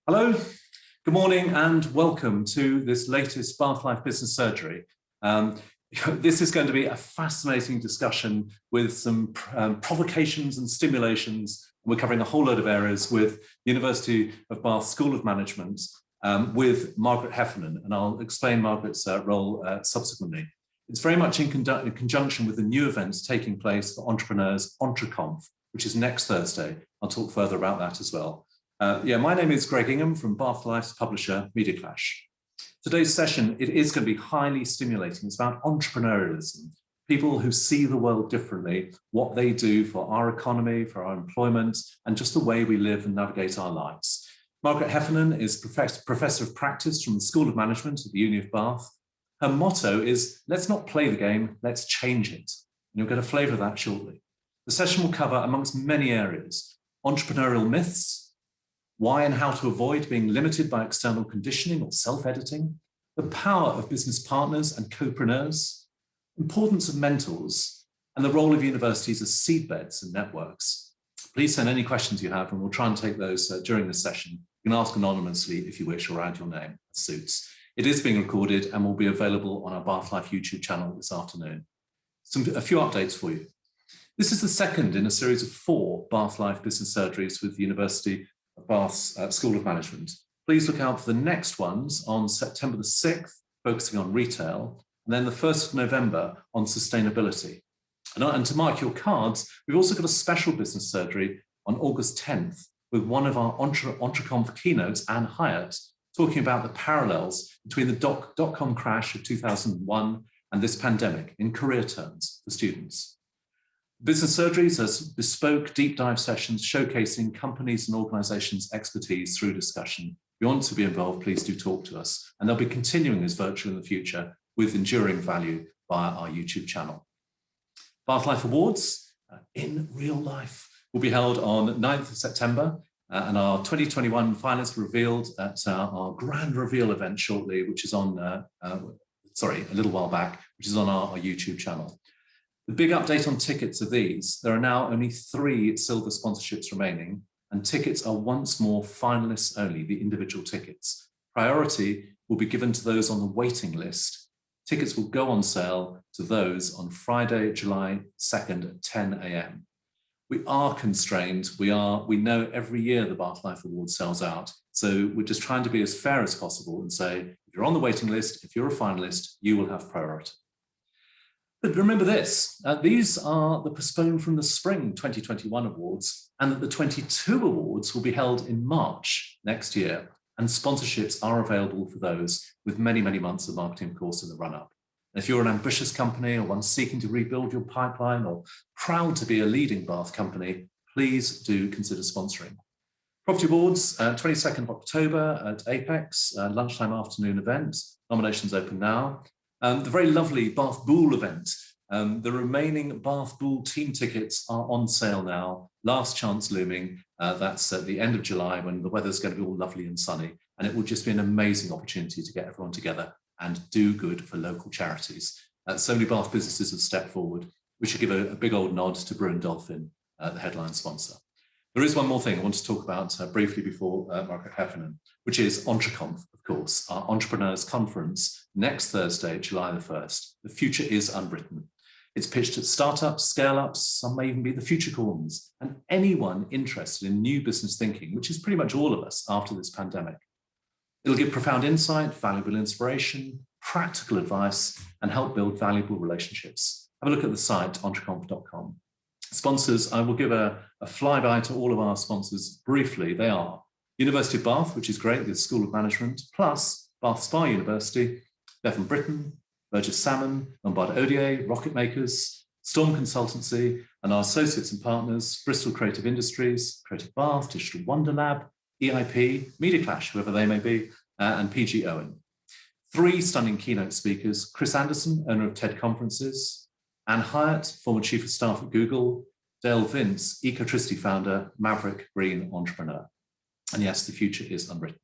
Hello, good morning and welcome to this latest Bath Life Business Surgery. This is going to be a fascinating discussion with some provocations and stimulations. We're covering a whole load of areas with the University of Bath School of Management with Margaret Heffernan, and I'll explain Margaret's role subsequently. It's very much in conjunction with the new events taking place for entrepreneurs, EntreConf, which is next Thursday. I'll talk further about that as well. My name is Greg Ingham from Bath Life's publisher, Media Clash. Today's session, it is going to be highly stimulating. It's about entrepreneurialism, people who see the world differently, what they do for our economy, for our employment, and just the way we live and navigate our lives. Margaret Heffernan is Professor of Practice from the School of Management at the Uni of Bath. Her motto is, let's not play the game, let's change it. And you'll get a flavour of that shortly. The session will cover, amongst many areas, entrepreneurial myths, why and how to avoid being limited by external conditioning or self-editing, the power of business partners and co-preneurs, importance of mentors, and the role of universities as seedbeds and networks. Please send any questions you have and we'll try and take those during this session. You can ask anonymously if you wish or add your name, it suits. It is being recorded and will be available on our Bath Life YouTube channel this afternoon. A few updates for you. This is the second in a series of 4 Bath Life Business Surgeries with the University of Bath's School of Management. Please look out for the next ones on September the 6th, focusing on retail, and then the 1st of November on sustainability. And to mark your cards, we've also got a special business surgery on August 10th with one of our EntreConf keynotes, Anne Hyatt, talking about the parallels between the dot-com crash of 2001 and this pandemic in career terms for students. Business surgeries are bespoke deep dive sessions showcasing companies and organizations' expertise through discussion. If you want to be involved, please do talk to us. And they'll be continuing as virtual in the future with enduring value via our YouTube channel. Bath Life Awards in real life will be held on 9th of September and our 2021 finalists revealed at our grand reveal event shortly, which is on, a little while back, which is on our YouTube channel. The big update on tickets are these. There are now only 3 silver sponsorships remaining, and tickets are once more finalists only, the individual tickets. Priority will be given to those on the waiting list. Tickets will go on sale to those on Friday, July 2nd at 10 a.m. We are constrained. We know every year the Bath Life Award sells out. So we're just trying to be as fair as possible and say, if you're on the waiting list, if you're a finalist, you will have priority. But remember this, these are the postponed from the spring 2021 awards, and that the 22 awards will be held in March next year, and sponsorships are available for those with many, many months of marketing, of course, in the run-up. If you're an ambitious company or one seeking to rebuild your pipeline or proud to be a leading Bath company, please do consider sponsoring. Property Awards, 22nd of October at Apex, lunchtime afternoon event. Nominations open now. The very lovely Bath Bool event. The remaining Bath Bool team tickets are on sale now. Last chance looming. That's at the end of July when the weather's going to be all lovely and sunny. And it will just be an amazing opportunity to get everyone together and do good for local charities. So many Bath businesses have stepped forward. We should give a big old nod to Brew and Dolphin, the headline sponsor. There is one more thing I want to talk about briefly before Margaret Heffernan, which is EntreConf, of course, our Entrepreneurs Conference next Thursday, July the 1st. The future is unwritten. It's pitched at startups, scale-ups, some may even be the futurecorns, and anyone interested in new business thinking, which is pretty much all of us after this pandemic. It'll give profound insight, valuable inspiration, practical advice, and help build valuable relationships. Have a look at the site, entreconf.com. Sponsors, I will give a flyby to all of our sponsors briefly. They are University of Bath, which is great, the School of Management, plus Bath Spa University, Bevan Britton, Burgess Salmon, Lombard Odier, Rocket Makers, Storm Consultancy, and our associates and partners, Bristol Creative Industries, Creative Bath, Digital Wonder Lab, EIP, Media Clash, whoever they may be, and PG Owen. 3 stunning keynote speakers, Chris Anderson, owner of TED Conferences, Anne Hyatt, former Chief of Staff at Google, Dale Vince, Ecotricity founder, Maverick Green entrepreneur. And yes, the future is unwritten.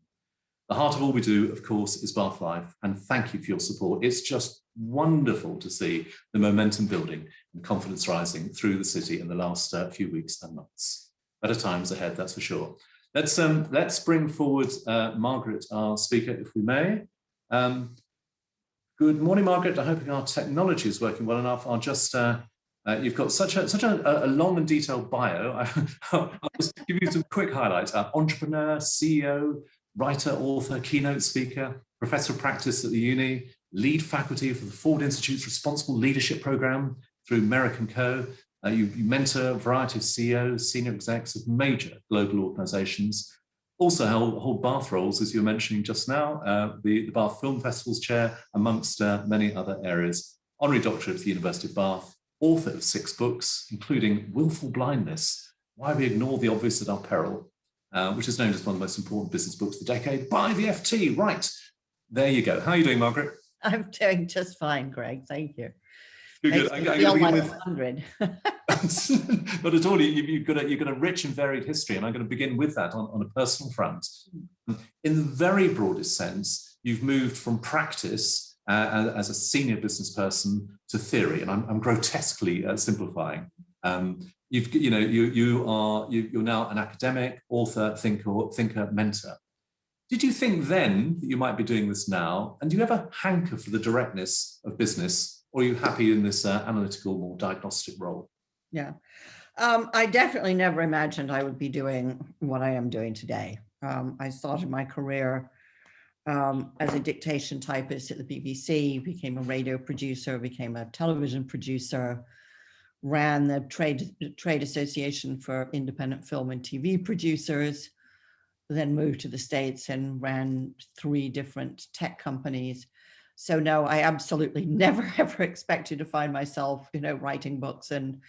The heart of all we do, of course, is Bath Life, and thank you for your support. It's just wonderful to see the momentum building and confidence rising through the city in the last few weeks and months. Better times ahead, that's for sure. Let's bring forward Margaret, our speaker, if we may. Good morning, Margaret. I'm hoping our technology is working well enough. I'll just you've got such a long and detailed bio. I'll just give you some quick highlights. Entrepreneur, CEO, writer, author, keynote speaker, professor of practice at the uni, lead faculty for the Ford Institute's Responsible Leadership Program through Merryck Co. You mentor a variety of CEOs, senior execs of major global organizations. Also hold Bath roles, as you were mentioning just now, the Bath Film Festival's chair, amongst many other areas. Honorary doctorate at the University of Bath, author of 6 books, including Willful Blindness, Why We Ignore the Obvious at Our Peril, which is known as one of the most important business books of the decade by the FT. Right, there you go. How are you doing, Margaret? I'm doing just fine, Greg. Thank you. Good. I feel like 100. Not at all. You've got a rich and varied history, and I'm going to begin with that on a personal front. In the very broadest sense, you've moved from practice as a senior business person to theory, and I'm grotesquely simplifying. You're now an academic, author, thinker, mentor. Did you think then that you might be doing this now? And do you ever hanker for the directness of business, or are you happy in this analytical, more diagnostic role? Yeah, I definitely never imagined I would be doing what I am doing today. I started my career as a dictation typist at the BBC, became a radio producer, became a television producer, ran the trade association for independent film and TV producers, then moved to the States and ran 3 different tech companies. So no, I absolutely never ever expected to find myself, writing books and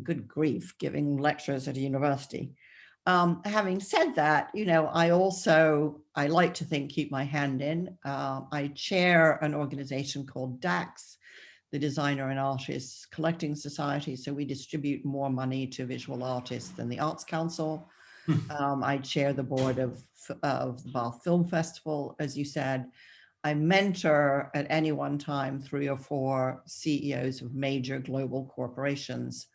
good grief, giving lectures at a university. Having said that, I like to think, keep my hand in. I chair an organization called DAX, the Designer and Artists Collecting Society. So we distribute more money to visual artists than the Arts Council. I chair the board of the Bath Film Festival, as you said. I mentor at any one time 3 or 4 CEOs of major global corporations.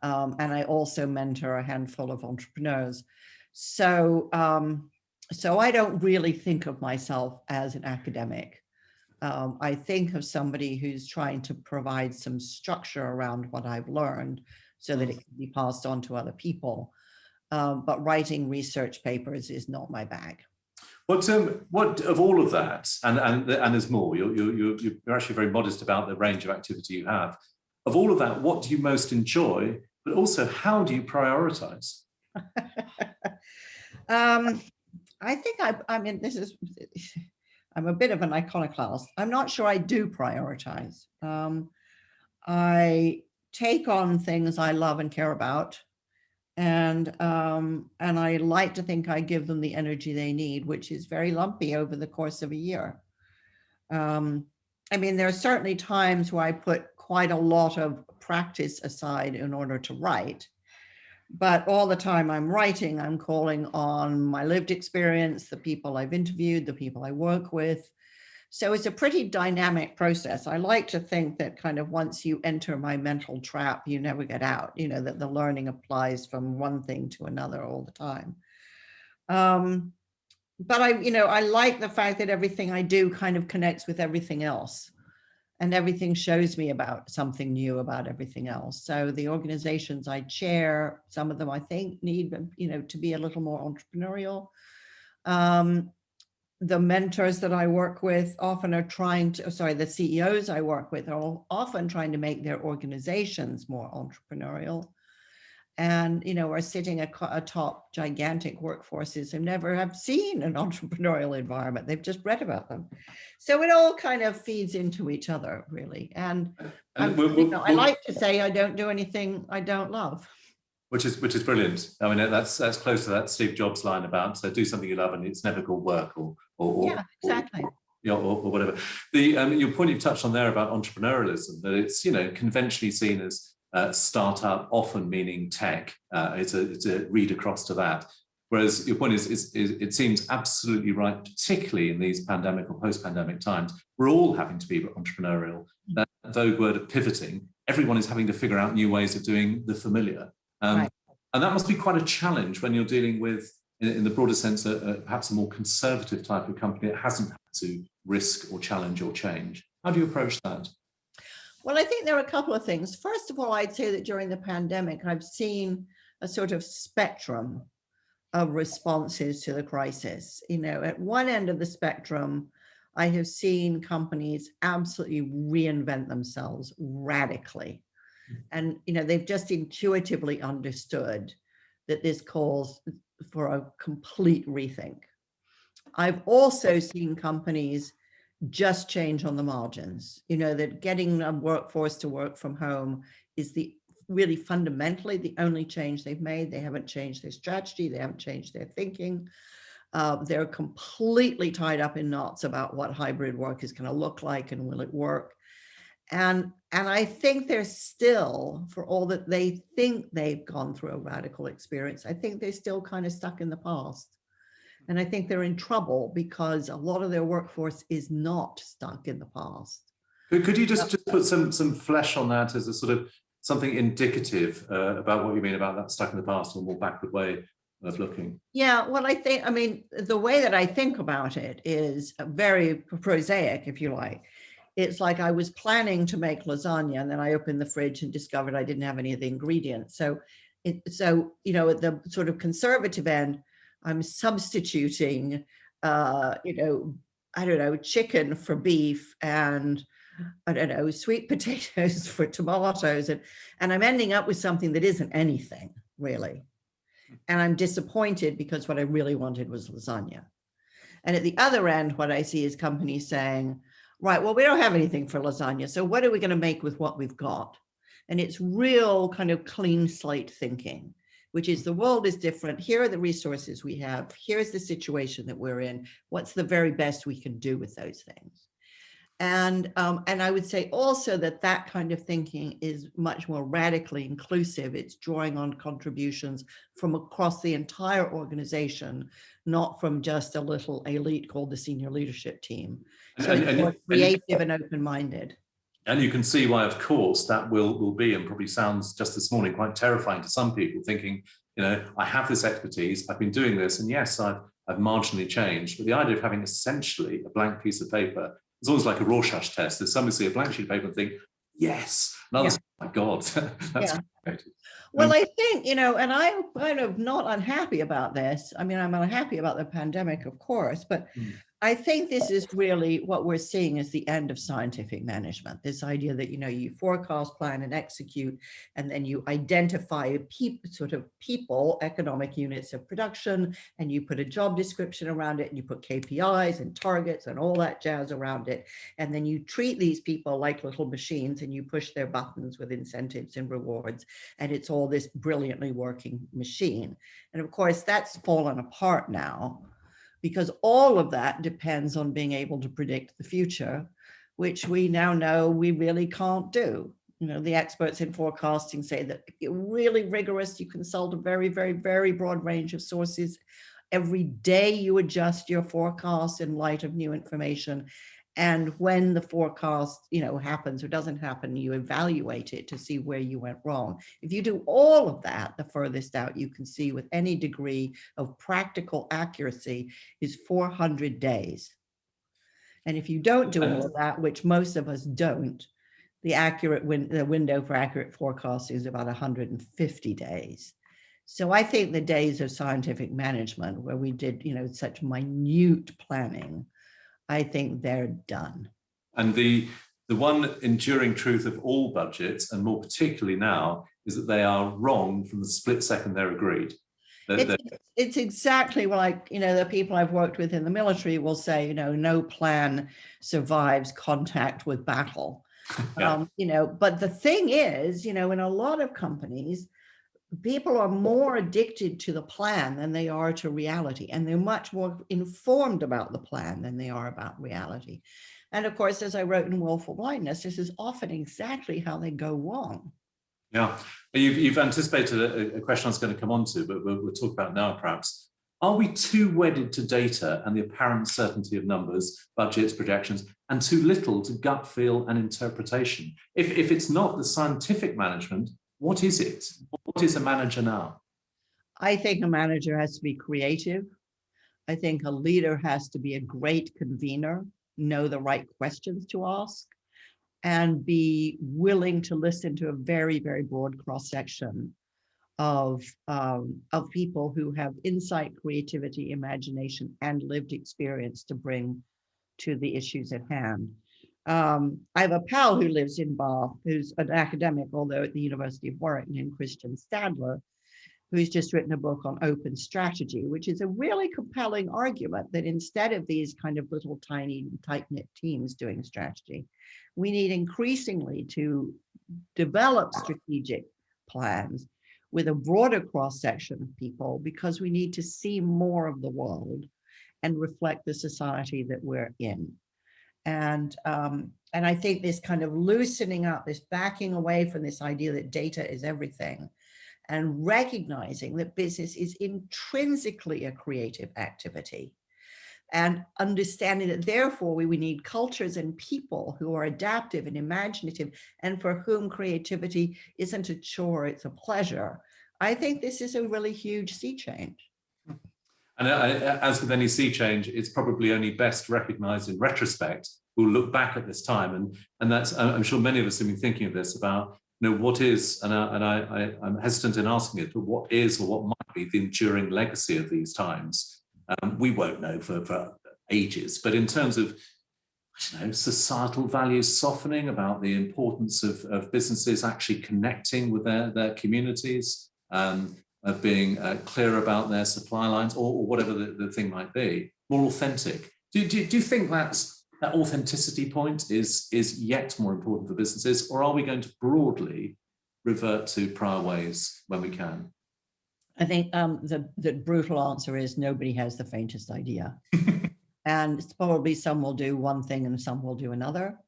And I also mentor a handful of entrepreneurs. So I don't really think of myself as an academic. I think of somebody who's trying to provide some structure around what I've learned so that it can be passed on to other people. But writing research papers is not my bag. What of all of that, and there's more, you're actually very modest about the range of activity you have. Of all of that, what do you most enjoy? But also, how do you prioritize? I think I'm a bit of an iconoclast. I'm not sure I do prioritize. I take on things I love and care about. And I like to think I give them the energy they need, which is very lumpy over the course of a year. There are certainly times where I put quite a lot of practice aside in order to write, but all the time I'm writing, I'm calling on my lived experience, the people I've interviewed, the people I work with. So it's a pretty dynamic process. I like to think that kind of once you enter my mental trap, you never get out, that the learning applies from one thing to another all the time. But I like the fact that everything I do kind of connects with everything else, and everything shows me about something new about everything else. So the organizations I chair, some of them I think need, to be a little more entrepreneurial. The mentors that I work with often are the CEOs I work with are often trying to make their organizations more entrepreneurial. And, are sitting atop gigantic workforces who never have seen an entrepreneurial environment. They've just read about them. So it all kind of feeds into each other, really. And I like to say I don't do anything I don't love. Which is brilliant. That's close to that Steve Jobs line about do something you love and it's never called work or yeah, exactly. Or whatever. Your point you've touched on there about entrepreneurialism, that it's conventionally seen as startup, often meaning tech. It's a read across to that. Whereas your point is it seems absolutely right, particularly in these pandemic or post-pandemic times. We're all having to be entrepreneurial. That vogue word of pivoting. Everyone is having to figure out new ways of doing the familiar. Right. And that must be quite a challenge when you're dealing with in the broader sense, perhaps a more conservative type of company that hasn't had to risk or challenge or change? How do you approach that? Well, I think there are a couple of things. First of all, I'd say that during the pandemic, I've seen a sort of spectrum of responses to the crisis. At one end of the spectrum, I have seen companies absolutely reinvent themselves radically. And, they've just intuitively understood that this calls for a complete rethink. I've also seen companies just change on the margins, that getting a workforce to work from home is really fundamentally the only change they've made. They haven't changed their strategy. They haven't changed their thinking. They're completely tied up in knots about what hybrid work is going to look like and will it work. And I think they're still, for all that they think they've gone through a radical experience, I think they're still kind of stuck in the past. And I think they're in trouble because a lot of their workforce is not stuck in the past. Could you just put some flesh on that as a sort of something indicative about what you mean about that stuck in the past or more backward way of looking? Yeah, well, the way that I think about it is very prosaic, if you like. It's like I was planning to make lasagna and then I opened the fridge and discovered I didn't have any of the ingredients. So at the sort of conservative end, I'm substituting, chicken for beef and sweet potatoes for tomatoes. And I'm ending up with something that isn't anything really. And I'm disappointed because what I really wanted was lasagna. And at the other end, what I see is companies saying, right, well, we don't have anything for lasagna. So what are we going to make with what we've got? And it's real kind of clean slate thinking, which is the world is different. Here are the resources we have. Here's the situation that we're in. What's the very best we can do with those things? And I would say also that kind of thinking is much more radically inclusive. It's drawing on contributions from across the entire organization, not from just a little elite called the senior leadership team. So it's more creative and open-minded. And you can see why, of course, that will be, and probably sounds just this morning quite terrifying to some people, thinking, I have this expertise, I've been doing this, and yes, I've marginally changed. But the idea of having essentially a blank piece of paper, it's almost like a Rorschach test. There's somebody see a blank sheet of paper and think, yes, and others, oh my God, that's great. Well, I think, and I'm kind of not unhappy about this. I mean, I'm unhappy about the pandemic, of course, but I think this is really what we're seeing as the end of scientific management. This idea that, you forecast, plan, and execute, and then you identify people, economic units of production, and you put a job description around it, and you put KPIs and targets and all that jazz around it. And then you treat these people like little machines and you push their buttons with incentives and rewards. And it's all this brilliantly working machine. And of course, that's fallen apart now, because all of that depends on being able to predict the future, which we now know we really can't do. The experts in forecasting say that you're really rigorous. You consult a very, very, very broad range of sources. Every day you adjust your forecast in light of new information. And when the forecast, happens or doesn't happen, you evaluate it to see where you went wrong. If you do all of that, the furthest out you can see with any degree of practical accuracy is 400 days. And if you don't do all of that, which most of us don't, the window for accurate forecasting is about 150 days. So I think the days of scientific management where we did, such minute planning, I think they're done. And the one enduring truth of all budgets, and more particularly now, is that they are wrong from the split second they're agreed. It's exactly like, the people I've worked with in the military will say, no plan survives contact with battle. Yeah. But the thing is, in a lot of companies, people are more addicted to the plan than they are to reality, and they're much more informed about the plan than they are about reality. And of course, as I wrote in Willful Blindness, this is often exactly how they go wrong. Yeah, you've anticipated a question I was going to come on to, but we'll talk about now perhaps. Are we too wedded to data and the apparent certainty of numbers, budgets, projections, and too little to gut feel and interpretation? If it's not the scientific management, what is it? What is a manager now? I think a manager has to be creative. I think a leader has to be a great convener, know the right questions to ask, and be willing to listen to a very, very broad cross-section of people who have insight, creativity, imagination, and lived experience to bring to the issues at hand. I have a pal who lives in Bath, who's an academic, although at the University of Warwick, named Christian Stadler, who's just written a book on open strategy, which is a really compelling argument that instead of these kind of little tiny tight-knit teams doing strategy, we need increasingly to develop strategic plans with a broader cross-section of people, because we need to see more of the world and reflect the society that we're in. And I think this kind of loosening up, this backing away from this idea that data is everything, and recognizing that business is intrinsically a creative activity, and understanding that therefore we need cultures and people who are adaptive and imaginative, and for whom creativity isn't a chore, it's a pleasure. I think this is a really huge sea change. And as with any sea change, it's probably only best recognized in retrospect. We'll look back at this time, and that's, I'm sure many of us have been thinking of this about, what is, and I'm hesitant in asking it, but what is or what might be the enduring legacy of these times? We won't know for ages, but in terms of, I don't know, societal values softening, about the importance of businesses actually connecting with their communities, of being clear about their supply lines, or whatever the thing might be, more authentic. Do you think that authenticity point is yet more important for businesses, or are we going to broadly revert to prior ways when we can? I think the brutal answer is nobody has the faintest idea. And it's probably some will do one thing and some will do another.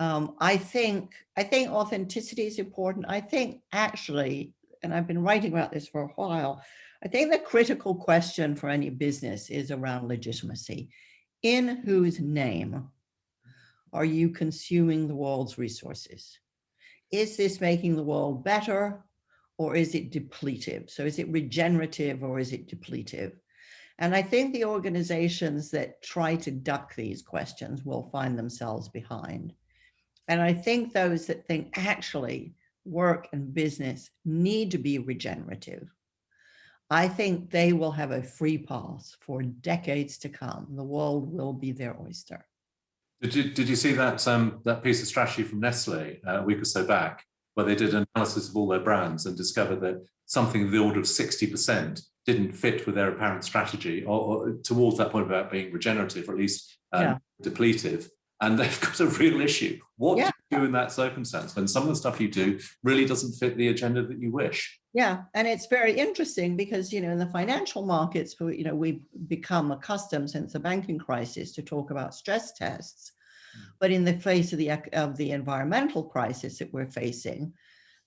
I think authenticity is important. I think actually, and I've been writing about this for a while, I think the critical question for any business is around legitimacy. In whose name are you consuming the world's resources? Is this making the world better, or is it depletive? So is it regenerative or is it depletive? And I think the organizations that try to duck these questions will find themselves behind. And I think those that think actually work and business need to be regenerative, I think they will have a free pass for decades to come. The world will be their oyster. Did you see that piece of strategy from Nestle a week or so back, where they did an analysis of all their brands and discovered that something in the order of 60% didn't fit with their apparent strategy, or towards that point about being regenerative, or at least depletive? And they've got a real issue. What do you do in that circumstance when some of the stuff you do really doesn't fit the agenda that you wish? Yeah, and it's very interesting because, in the financial markets, we've become accustomed since the banking crisis to talk about stress tests. But in the face of the environmental crisis that we're facing,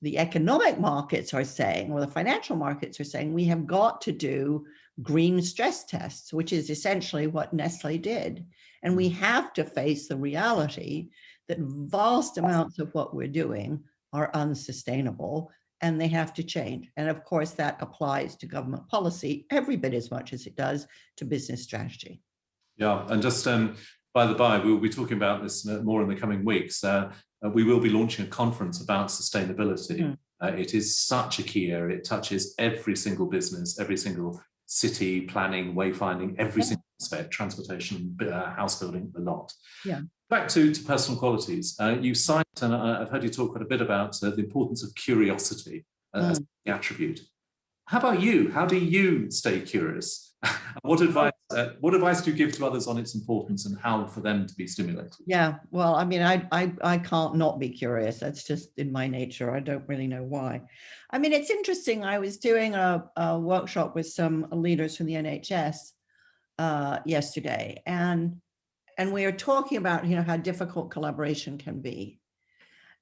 the economic markets are saying, or the financial markets are saying, we have got to do green stress tests, which is essentially what Nestle did. And we have to face the reality that vast amounts of what we're doing are unsustainable and they have to change. And of course, that applies to government policy every bit as much as it does to business strategy. Yeah, and just by the by, we will be talking about this more in the coming weeks. We will be launching a conference about sustainability. It is such a key area. It touches every single business, every single city, planning, wayfinding, every single aspect, transportation, house building, a lot. Yeah. Back to personal qualities. You cite, and I've heard you talk quite a bit about the importance of curiosity as the attribute. How about you? How do you stay curious? What advice do you give to others on its importance and how for them to be stimulated? Yeah, well, I mean, I can't not be curious. That's just in my nature. I don't really know why. I mean, it's interesting. I was doing a workshop with some leaders from the NHS yesterday, and we were talking about, how difficult collaboration can be.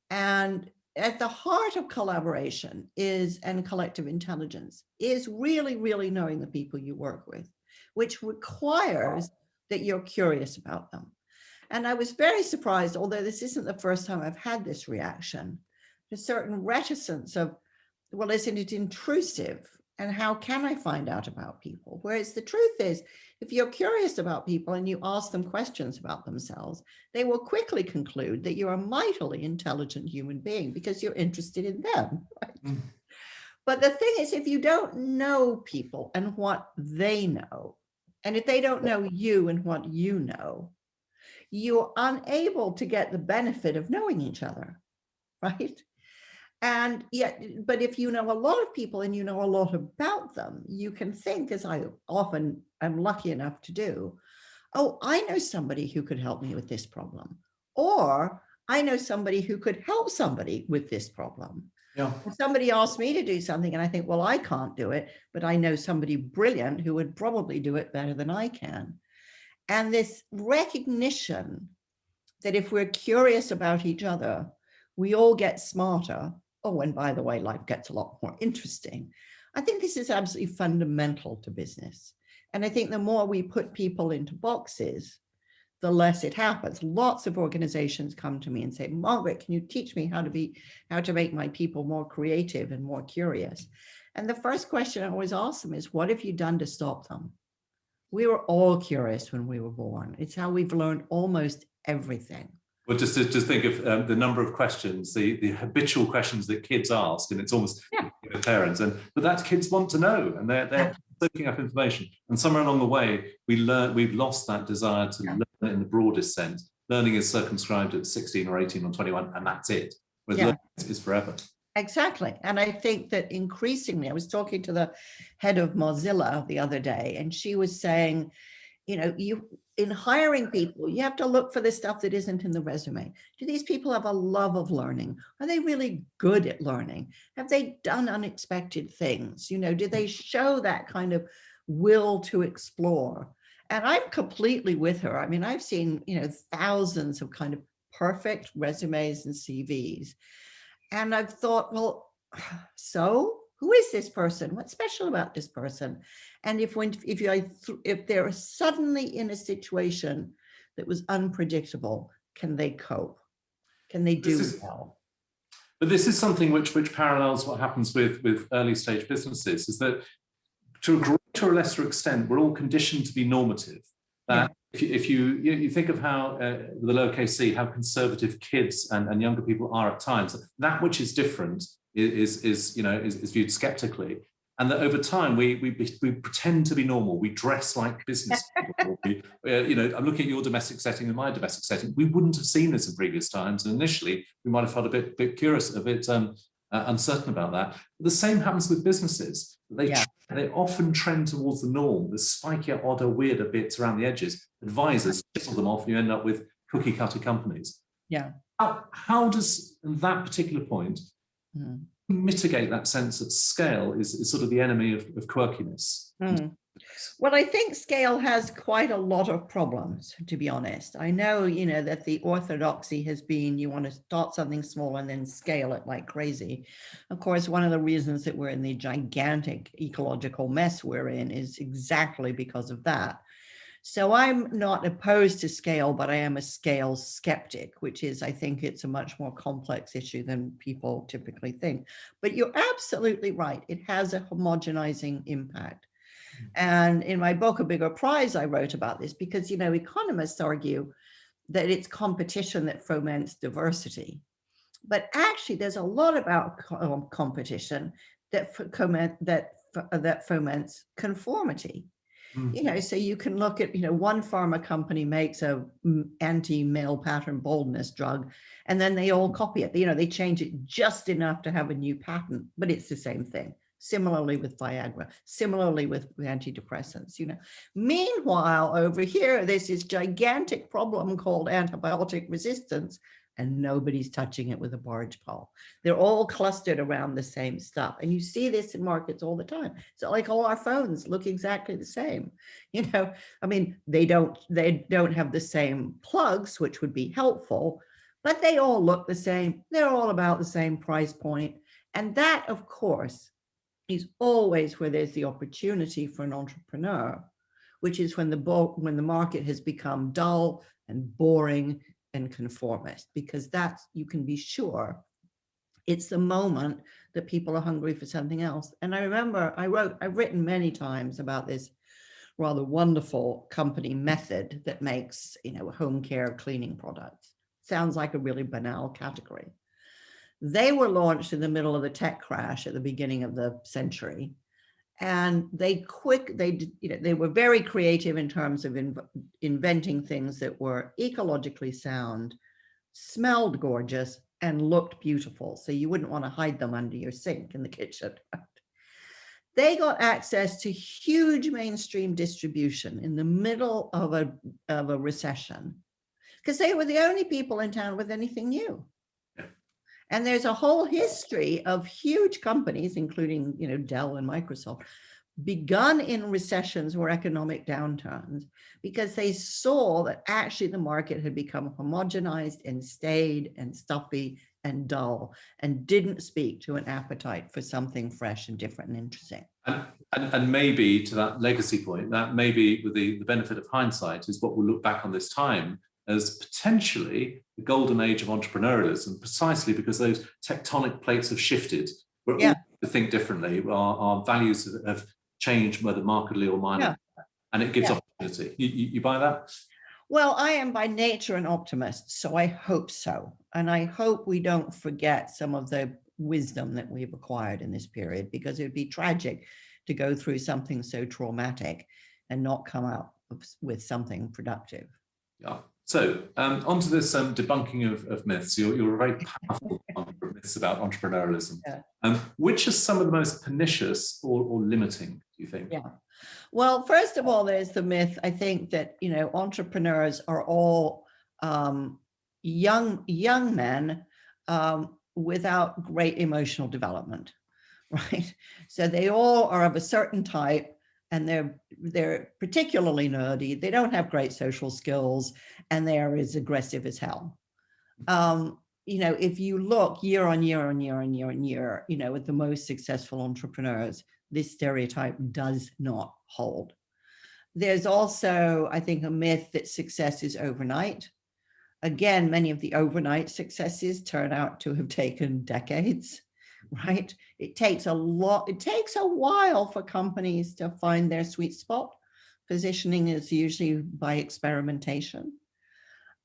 And at the heart of collaboration and collective intelligence is really, really knowing the people you work with, which requires that you're curious about them. And I was very surprised, although this isn't the first time I've had this reaction, a certain reticence of, well, isn't it intrusive And how can I find out about people? Whereas the truth is, if you're curious about people and you ask them questions about themselves, they will quickly conclude that you're a mightily intelligent human being because you're interested in them. Right? Mm. But the thing is, if you don't know people and what they know, and if they don't know you and what you know, you're unable to get the benefit of knowing each other, right? And yet, but if you know a lot of people and you know a lot about them, you can think, as I often am lucky enough to do, oh, I know somebody who could help me with this problem. Or I know somebody who could help somebody with this problem. Yeah. If somebody asks me to do something and I think, well, I can't do it, but I know somebody brilliant who would probably do it better than I can. And this recognition that if we're curious about each other, we all get smarter. Oh, and by the way, life gets a lot more interesting. I think this is absolutely fundamental to business. And I think the more we put people into boxes, the less it happens. Lots of organizations come to me and say, Margaret, can you teach me how to make my people more creative and more curious? And the first question I always ask them is, what have you done to stop them? We were all curious when we were born. It's how we've learned almost everything. Well, just think of the number of questions, the habitual questions that kids ask, and it's almost parents. But that kids want to know, and they're soaking up information. And somewhere along the way, we've lost that desire to learn in the broadest sense. Learning is circumscribed at 16 or 18 or 21, and that's it. Whereas learning is forever. Exactly. And I think that increasingly, I was talking to the head of Mozilla the other day, and she was saying, you know, in hiring people, you have to look for the stuff that isn't in the resume. Do these people have a love of learning? Are they really good at learning? Have they done unexpected things? You know, do they show that kind of will to explore? And I'm completely with her. I mean, I've seen, you know, thousands of kind of perfect resumes and CVs. And I've thought, well, so who is this person? What's special about this person? And if they're suddenly in a situation that was unpredictable, can they cope? Can they do well? But this is something which parallels what happens with early stage businesses, is that to a greater or lesser extent, we're all conditioned to be normative. If you think of how, with the lowercase c, how conservative kids and younger people are at times, that which is different is viewed skeptically, and that over time we pretend to be normal. We dress like business people. I'm looking at your domestic setting and my domestic setting. We wouldn't have seen this in previous times, and initially we might have felt a bit curious, a bit uncertain about that. But the same happens with businesses. They often trend towards the norm, the spikier, odder, weirder bits around the edges. Advisors chisel them off, and you end up with cookie cutter companies. Yeah. How does that particular point mitigate that sense that scale is sort of the enemy of quirkiness? Well, I think scale has quite a lot of problems, to be honest. I know, you know, that the orthodoxy has been you want to start something small and then scale it like crazy. Of course, one of the reasons that we're in the gigantic ecological mess we're in is exactly because of that. So I'm not opposed to scale, but I am a scale skeptic, which is, I think it's a much more complex issue than people typically think. But you're absolutely right. It has a homogenizing impact. And in my book, A Bigger Prize, I wrote about this because, you know, economists argue that it's competition that foments diversity. But actually, there's a lot about competition that foments conformity. You know, so you can look at, you know, one pharma company makes a anti-male pattern baldness drug, and then they all copy it. You know, they change it just enough to have a new patent, but it's the same thing. Similarly with Viagra, similarly with antidepressants, you know. Meanwhile, over here, there's this gigantic problem called antibiotic resistance, and nobody's touching it with a barge pole. They're all clustered around the same stuff. And you see this in markets all the time. So like all our phones look exactly the same. You know, I mean, they don't have the same plugs, which would be helpful, but they all look the same. They're all about the same price point. And that, of course, is always where there's the opportunity for an entrepreneur, which is when the market has become dull and boring and conformist, because that's, you can be sure It's the moment that people are hungry for something else. And I remember I've written many times about this rather wonderful company Method that makes, home care cleaning products. Sounds like a really banal category. They were launched in the middle of the tech crash at the beginning of the century. And they were very creative in terms of inventing things that were ecologically sound, smelled gorgeous, and looked beautiful. So you wouldn't want to hide them under your sink in the kitchen. They got access to huge mainstream distribution in the middle of a recession because they were the only people in town with anything new. And there's a whole history of huge companies, including, Dell and Microsoft, begun in recessions or economic downturns because they saw that actually the market had become homogenized and staid and stuffy and dull and didn't speak to an appetite for something fresh and different and interesting. And maybe to that legacy point, that maybe with the benefit of hindsight is what we'll look back on this time as potentially the golden age of entrepreneurialism, precisely because those tectonic plates have shifted. We're all to think differently. Our values have changed, whether markedly or minorly, and it gives opportunity. You buy that? Well, I am by nature an optimist, so I hope so. And I hope we don't forget some of the wisdom that we've acquired in this period, because it would be tragic to go through something so traumatic and not come out with something productive. Yeah. So onto this debunking of myths. You're a very powerful debunker of myths about entrepreneurialism. Yeah. Which are some of the most pernicious or limiting, do you think? Yeah. Well, first of all, there's the myth, I think, that, entrepreneurs are all young men without great emotional development, right? So they all are of a certain type, and they're particularly nerdy. They don't have great social skills, and they are as aggressive as hell. If you look year on year on year on year on year, at the most successful entrepreneurs, this stereotype does not hold. There's also, I think, a myth that success is overnight. Again, many of the overnight successes turn out to have taken decades, right? It takes a while for companies to find their sweet spot. Positioning is usually by experimentation.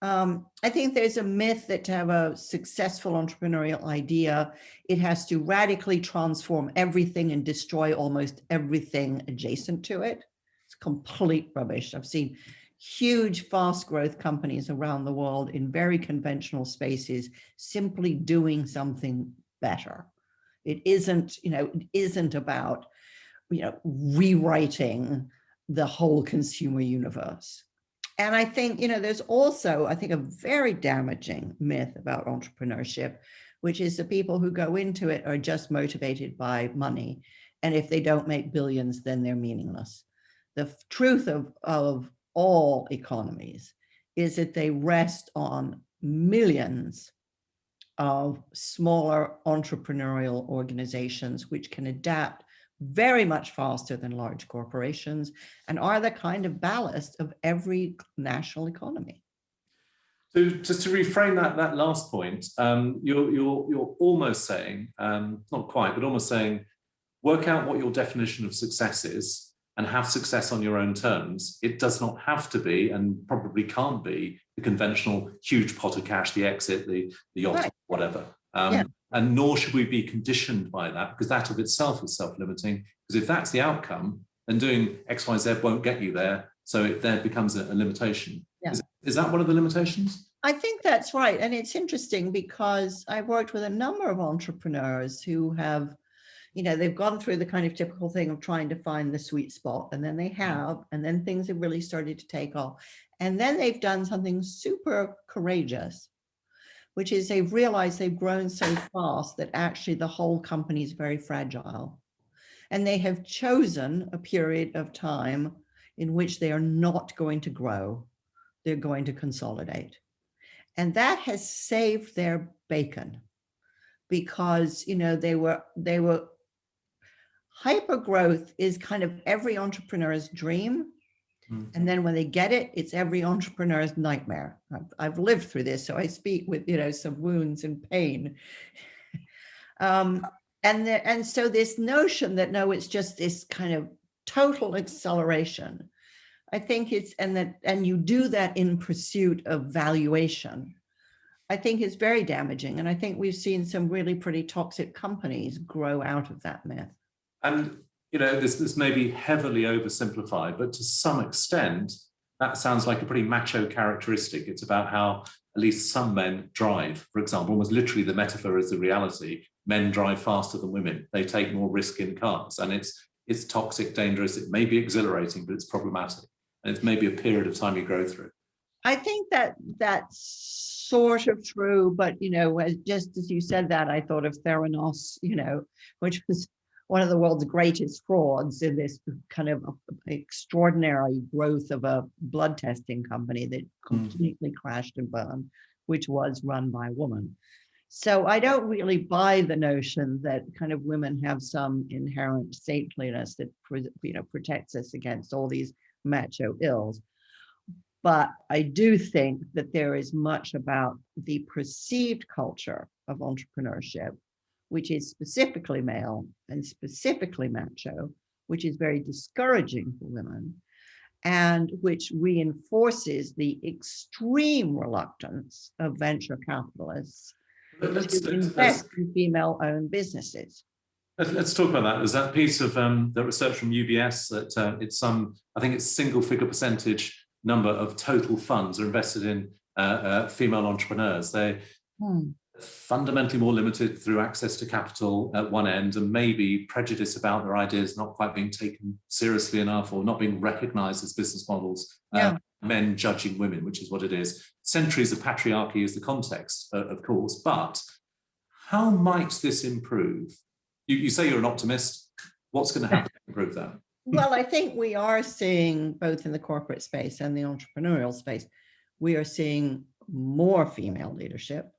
I think there's a myth that to have a successful entrepreneurial idea, it has to radically transform everything and destroy almost everything adjacent to it. It's complete rubbish. I've seen huge fast growth companies around the world in very conventional spaces simply doing something better. It isn't about, rewriting the whole consumer universe. And I think, there's also, I think, a very damaging myth about entrepreneurship, which is the people who go into it are just motivated by money. And if they don't make billions, then they're meaningless. The truth of all economies is that they rest on millions of smaller entrepreneurial organizations, which can adapt very much faster than large corporations and are the kind of ballast of every national economy. So just to reframe that last point, you're almost saying, not quite, but almost saying, work out what your definition of success is and have success on your own terms. It does not have to be, and probably can't be, the conventional huge pot of cash, the exit, the yacht, right, whatever. And nor should we be conditioned by that, because that of itself is self-limiting. Because if that's the outcome, then doing X, Y, Z won't get you there. So it then becomes a limitation. Yeah. Is that one of the limitations? I think that's right. And it's interesting because I've worked with a number of entrepreneurs who have, they've gone through the kind of typical thing of trying to find the sweet spot. And then they have, and then things have really started to take off. And then they've done something super courageous, which is they've realized they've grown so fast that actually the whole company is very fragile. And they have chosen a period of time in which they are not going to grow. They're going to consolidate. And that has saved their bacon because, they were hyper growth is kind of every entrepreneur's dream. And then when they get it, it's every entrepreneur's nightmare. I've lived through this, so I speak with, some wounds and pain. And so this notion that, no, it's just this kind of total acceleration, I think and you do that in pursuit of valuation, I think is very damaging. And I think we've seen some really pretty toxic companies grow out of that myth. And, this may be heavily oversimplified, but to some extent, that sounds like a pretty macho characteristic. It's about how at least some men drive, for example. Almost literally the metaphor is the reality. Men drive faster than women. They take more risk in cars, and it's toxic, dangerous. It may be exhilarating, but it's problematic. And it's maybe a period of time you grow through. I think that's sort of true, but, just as you said that, I thought of Theranos, which was one of the world's greatest frauds in this kind of extraordinary growth of a blood testing company that completely crashed and burned, which was run by a woman. So I don't really buy the notion that kind of women have some inherent saintliness that, protects us against all these macho ills. But I do think that there is much about the perceived culture of entrepreneurship, which is specifically male and specifically macho, which is very discouraging for women, and which reinforces the extreme reluctance of venture capitalists to invest in female-owned businesses. Let's talk about that. There's that piece of the research from UBS that I think it's single-figure percentage number of total funds are invested in female entrepreneurs. They're fundamentally more limited through access to capital at one end, and maybe prejudice about their ideas not quite being taken seriously enough or not being recognized as business models. Men judging women, which is what it is. Centuries of patriarchy is the context, of course, but how might this improve? You say you're an optimist. What's going to happen to improve that? Well, I think we are seeing, both in the corporate space and the entrepreneurial space, we are seeing more female leadership.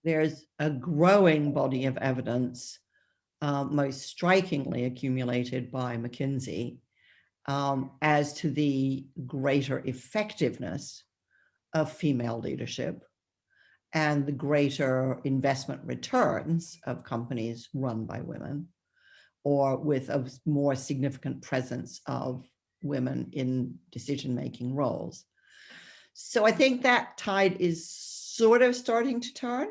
There's a growing body of evidence, most strikingly accumulated by McKinsey, as to the greater effectiveness of female leadership and the greater investment returns of companies run by women, or with a more significant presence of women in decision-making roles. So I think that tide is sort of starting to turn.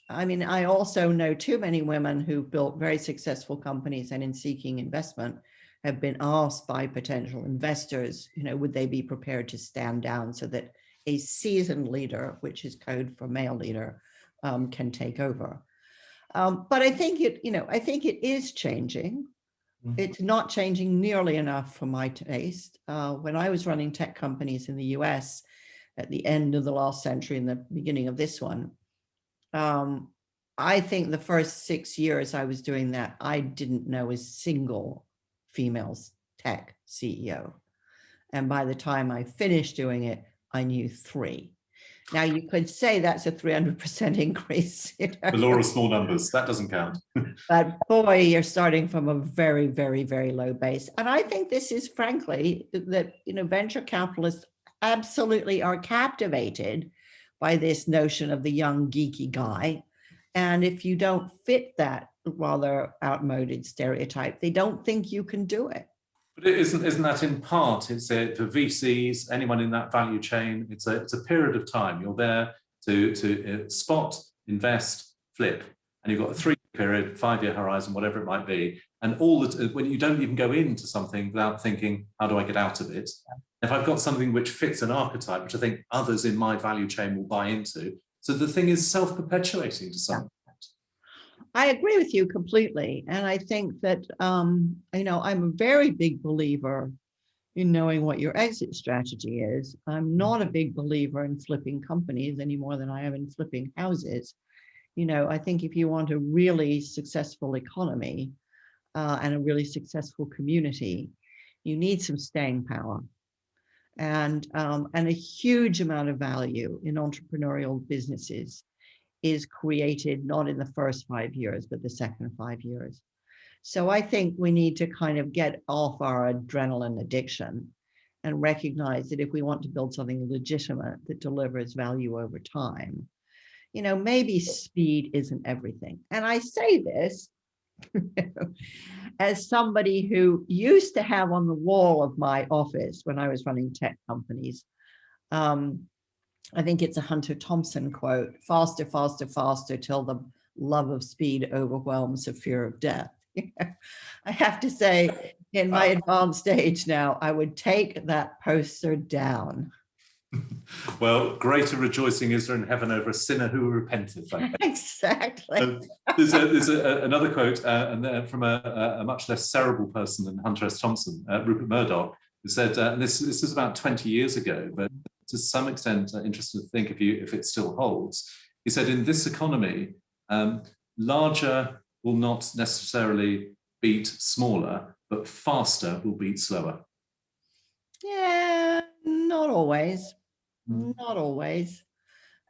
I mean, I also know too many women who've built very successful companies and in seeking investment have been asked by potential investors, would they be prepared to stand down so that a seasoned leader, which is code for male leader, can take over. But I think it is changing. It's not changing nearly enough for my taste. When I was running tech companies in the US at the end of the last century and the beginning of this one, I think the first 6 years I was doing that, I didn't know a single female tech CEO. And by the time I finished doing it, I knew 3. Now, you could say that's a 300% increase. The law of small numbers, that doesn't count. But boy, you're starting from a very, very, very low base. And I think this is, frankly, that venture capitalists absolutely are captivated by this notion of the young, geeky guy. And if you don't fit that rather outmoded stereotype, they don't think you can do it. But isn't that in part, it's for VCs, anyone in that value chain, it's a period of time. You're there to spot, invest, flip, and you've got a 3-year period, 5-year horizon, whatever it might be. And when you don't even go into something without thinking, how do I get out of it? If I've got something which fits an archetype, which I think others in my value chain will buy into, so the thing is self-perpetuating to some extent. I agree with you completely. And I think that, I'm a very big believer in knowing what your exit strategy is. I'm not a big believer in flipping companies any more than I am in flipping houses. I think if you want a really successful economy and a really successful community, you need some staying power. And a huge amount of value in entrepreneurial businesses is created not in the first 5 years, but the second 5 years. So I think we need to kind of get off our adrenaline addiction and recognize that if we want to build something legitimate that delivers value over time, maybe speed isn't everything. And I say this as somebody who used to have on the wall of my office when I was running tech companies, I think it's a Hunter Thompson quote, faster, faster, faster, till the love of speed overwhelms the fear of death. I have to say, in my advanced age now, I would take that poster down. Well, greater rejoicing is there in heaven over a sinner who repenteth. Exactly. There's another quote and from a much less cerebral person than Hunter S. Thompson, Rupert Murdoch, who said, and this is about 20 years ago, but to some extent interesting to think if it still holds. He said, in this economy, larger will not necessarily beat smaller, but faster will beat slower. Yeah, not always. Not always.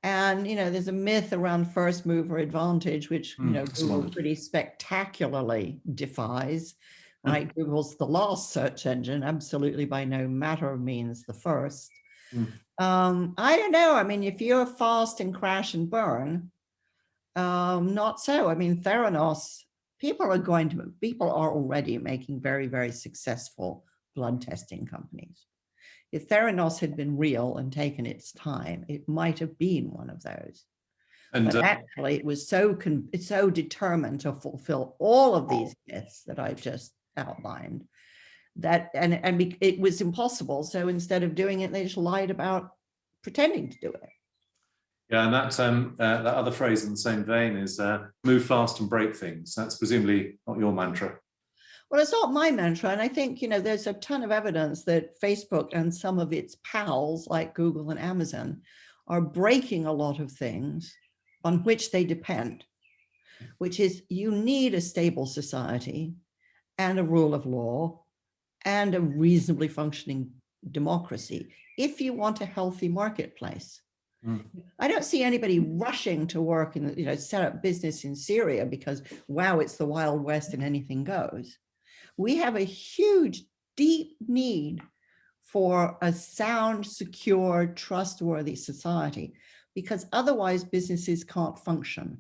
And, there's a myth around first mover advantage, which, Google pretty spectacularly defies, right? Google's the last search engine, absolutely by no matter of means the first. I don't know. I mean, if you're fast and crash and burn, not so. I mean, Theranos, people are already making very, very successful blood testing companies. If Theranos had been real and taken its time, it might have been one of those. But actually, it was so determined to fulfill all of these myths that I just outlined, that and it was impossible. So instead of doing it, they just lied about pretending to do it. Yeah, and that other phrase in the same vein is move fast and break things. That's presumably not your mantra. Well, it's not my mantra. And I think, there's a ton of evidence that Facebook and some of its pals like Google and Amazon are breaking a lot of things on which they depend, which is you need a stable society and a rule of law and a reasonably functioning democracy if you want a healthy marketplace. I don't see anybody rushing to work and set up business in Syria because, wow, it's the Wild West and anything goes. We have a huge, deep need for a sound, secure, trustworthy society, because otherwise businesses can't function.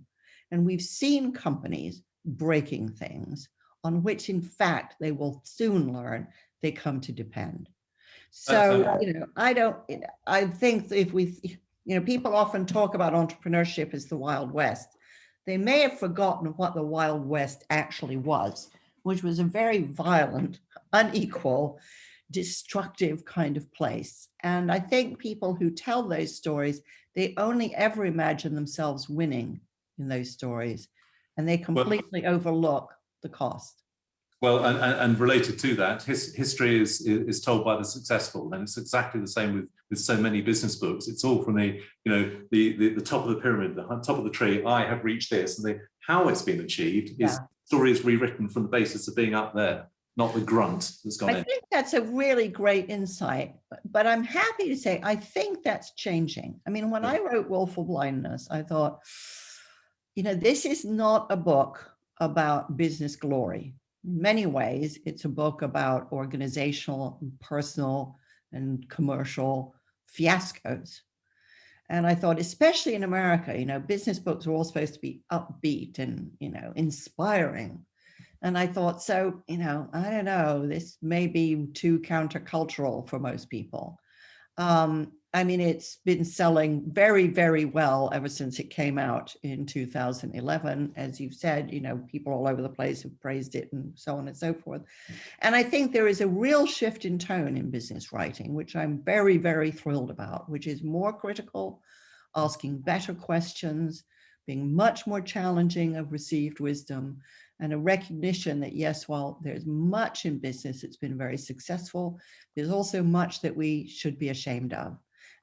And we've seen companies breaking things on which, in fact, they will soon learn they come to depend. So, I think that if we, people often talk about entrepreneurship as the Wild West. They may have forgotten what the Wild West actually was, which was a very violent, unequal, destructive kind of place. And I think people who tell those stories, they only ever imagine themselves winning in those stories, and they completely overlook the cost. Well, and related to that, history is told by the successful, and it's exactly the same with so many business books. It's all from the top of the pyramid, the top of the tree. I have reached this, and how it's been achieved is stories rewritten from the basis of being up there, not the grunt that's gone in. I think that's a really great insight, but I'm happy to say I think that's changing. I mean, when I wrote Willful Blindness, I thought, this is not a book about business glory. In many ways, it's a book about organizational, personal, and commercial fiascos. And I thought, especially in America, business books are all supposed to be upbeat and, inspiring. And I thought, so, I don't know, this may be too countercultural for most people. I mean, it's been selling very, very well ever since it came out in 2011. As you've said, people all over the place have praised it and so on and so forth. And I think there is a real shift in tone in business writing, which I'm very, very thrilled about, which is more critical, asking better questions, being much more challenging of received wisdom, and a recognition that, yes, while there's much in business that's been very successful, there's also much that we should be ashamed of.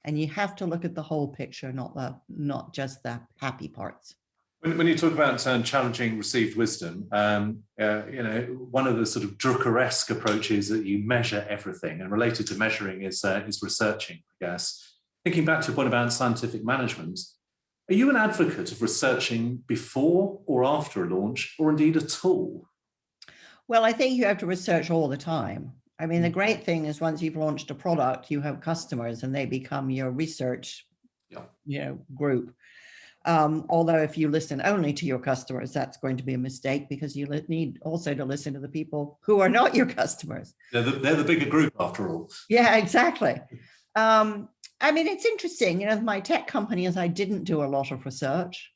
And you have to look at the whole picture, not just the happy parts. When you talk about challenging received wisdom, one of the sort of Drucker-esque approaches that you measure everything, and related to measuring is researching, I guess. Thinking back to the point about scientific management, are you an advocate of researching before or after a launch, or indeed at all? Well, I think you have to research all the time. I mean, the great thing is once you've launched a product, you have customers and they become your research group. Although if you listen only to your customers, that's going to be a mistake, because you need also to listen to the people who are not your customers. They're the bigger group after all. Yeah, exactly. I mean, it's interesting, my tech companies, I didn't do a lot of research.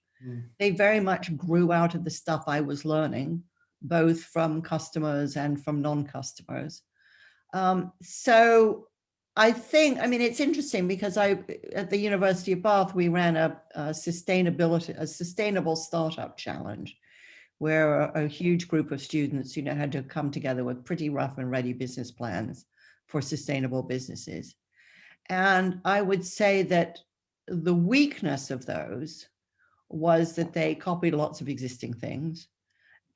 They very much grew out of the stuff I was learning, both from customers and from non-customers. So I think, I mean, it's interesting because at the University of Bath, we ran a sustainable startup challenge, where a huge group of students, had to come together with pretty rough and ready business plans for sustainable businesses. And I would say that the weakness of those was that they copied lots of existing things,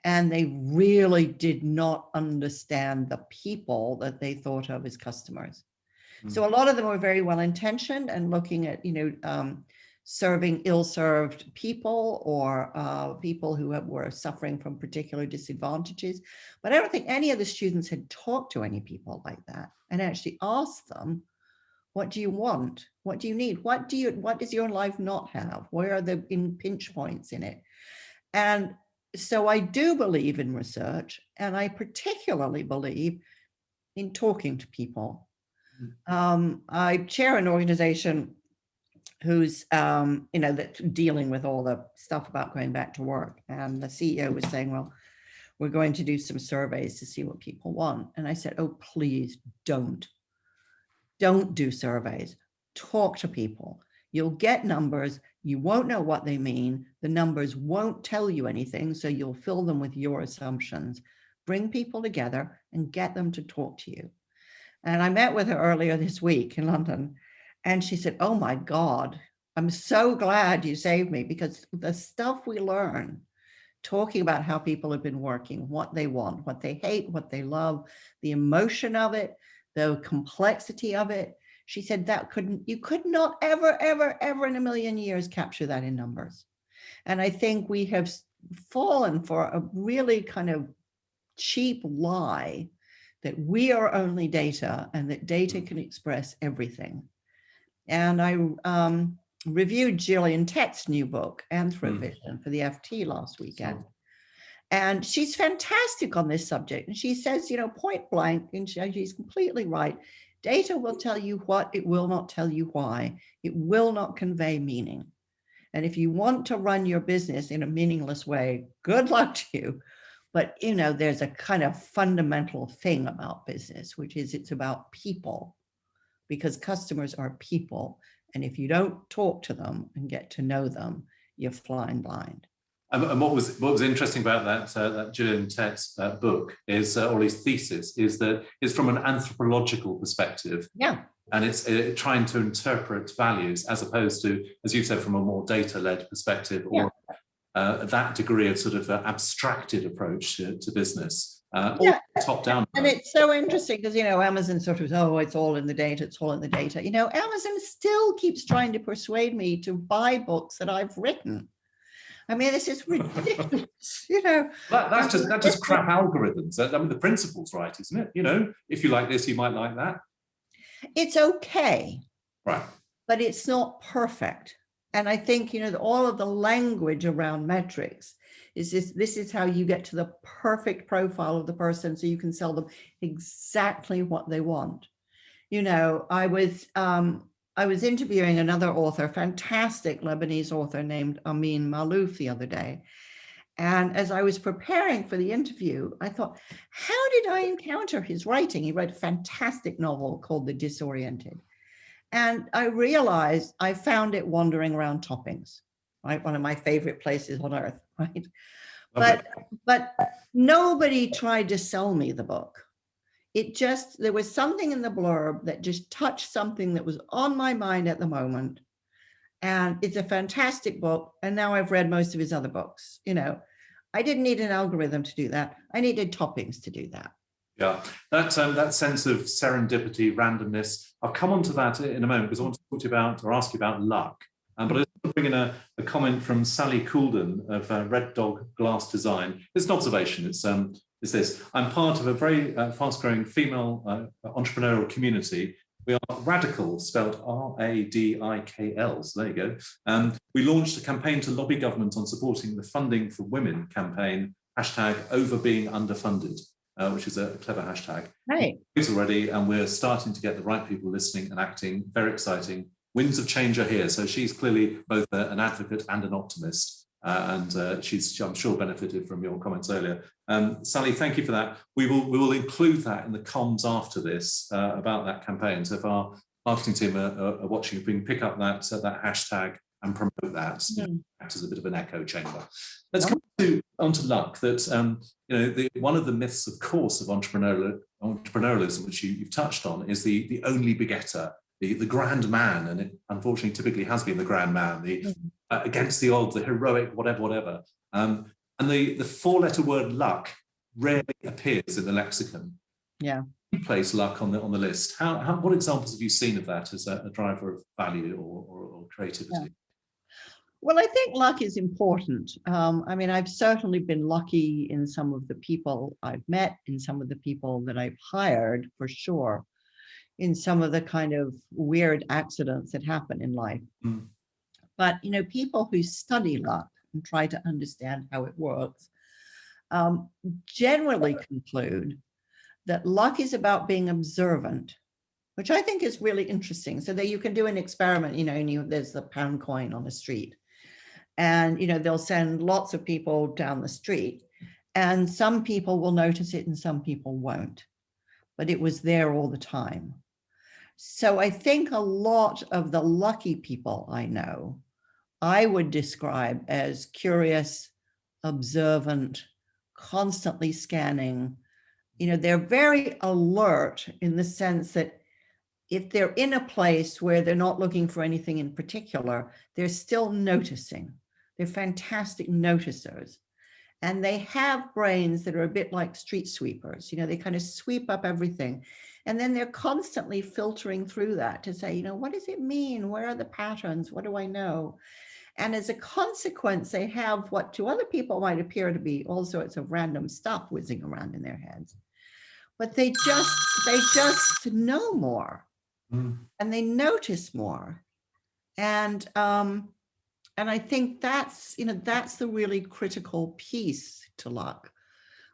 and they really did not understand the people that they thought of as customers. So a lot of them were very well intentioned and looking at, serving ill-served people or people who were suffering from particular disadvantages. But I don't think any of the students had talked to any people like that and actually asked them, what do you want? What do you need? What does your life not have? Where are the pinch points in it? And so I do believe in research, and I particularly believe in talking to people. I chair an organization who's, that's dealing with all the stuff about going back to work. And the CEO was saying, well, we're going to do some surveys to see what people want. And I said, oh, please don't do surveys. Talk to people. You'll get numbers. You won't know what they mean. The numbers won't tell you anything. So you'll fill them with your assumptions. Bring people together and get them to talk to you. And I met with her earlier this week in London, and she said, oh my God, I'm so glad you saved me, because the stuff we learn talking about how people have been working, what they want, what they hate, what they love, the emotion of it, the complexity of it. She said you could not ever, ever, ever in a million years capture that in numbers. And I think we have fallen for a really kind of cheap lie that we are only data and that data can express everything. And I reviewed Gillian Tett's new book, Anthrovision, for the FT last weekend. And she's fantastic on this subject. And she says, point blank, and she's completely right. Data will tell you what, it will not tell you why. It will not convey meaning. And if you want to run your business in a meaningless way, good luck to you. But, there's a kind of fundamental thing about business, which is it's about people, because customers are people. And if you don't talk to them and get to know them, you're flying blind. And what was interesting about that Gillian Tett's book is, or his thesis, is that it's from an anthropological perspective. Yeah. And it's trying to interpret values as opposed to, as you said, from a more data-led perspective, or that degree of sort of abstracted approach to business, or top-down. And it's so interesting because, Amazon sort of, oh, it's all in the data, it's all in the data. Amazon still keeps trying to persuade me to buy books that I've written. I mean, this is ridiculous, That's just crap algorithms. I mean, the principle's right, isn't it? If you like this, you might like that. It's okay. Right. But it's not perfect. And I think, all of the language around metrics is this is how you get to the perfect profile of the person so you can sell them exactly what they want. I was interviewing another author, fantastic Lebanese author named Amin Malouf the other day. And as I was preparing for the interview, I thought, how did I encounter his writing? He wrote a fantastic novel called The Disoriented. And I realized I found it wandering around toppings, right? One of my favorite places on earth, right? But nobody tried to sell me the book. There was something in the blurb that just touched something that was on my mind at the moment. And it's a fantastic book. And now I've read most of his other books. I didn't need an algorithm to do that. I needed toppings to do that. Yeah, that sense of serendipity, randomness. I'll come on to that in a moment because I want to talk to you about, or ask you about, luck. But I just want to bring in a comment from Sally Coulden of Red Dog Glass Design. It's an observation. It's this: I'm part of a very fast-growing female entrepreneurial community We are Radical, spelled Radikl. So there you go. We launched a campaign to lobby government on supporting the Funding for Women campaign, #over being underfunded, which is a clever hashtag. Right. It's already, and we're starting to get the right people listening and acting. Very exciting. Winds of change are here. So she's clearly both an advocate and an optimist. And she's, I'm sure, benefited from your comments earlier. Sally, thank you for that. We will include that in the comms after this about that campaign. So if our marketing team are watching, if we can pick up that hashtag and promote that, act as a bit of an echo chamber. Let's come onto luck. That one of the myths, of course, of entrepreneurialism, which you've touched on, is the only begetter, the grand man, and it unfortunately typically has been the grand man, the against the odds, the heroic, whatever. And the four-letter word luck rarely appears in the lexicon. Yeah. You place luck on the list. What examples have you seen of that as a driver of value or creativity? Yeah. Well, I think luck is important. I mean, I've certainly been lucky in some of the people I've met, in some of the people that I've hired, for sure, in some of the kind of weird accidents that happen in life. But, people who study luck and try to understand how it works generally conclude that luck is about being observant, which I think is really interesting. So that you can do an experiment, and there's the pound coin on the street. And, they'll send lots of people down the street, and some people will notice it and some people won't. But it was there all the time. So I think a lot of the lucky people I know, I would describe as curious, observant, constantly scanning. They're very alert in the sense that if they're in a place where they're not looking for anything in particular, they're still noticing. They're fantastic noticers. And they have brains that are a bit like street sweepers. They kind of sweep up everything. And then they're constantly filtering through that to say, what does it mean? Where are the patterns? What do I know? And as a consequence, they have what to other people might appear to be all sorts of random stuff whizzing around in their heads. But they just know more, and they notice more. And I think that's the really critical piece to luck,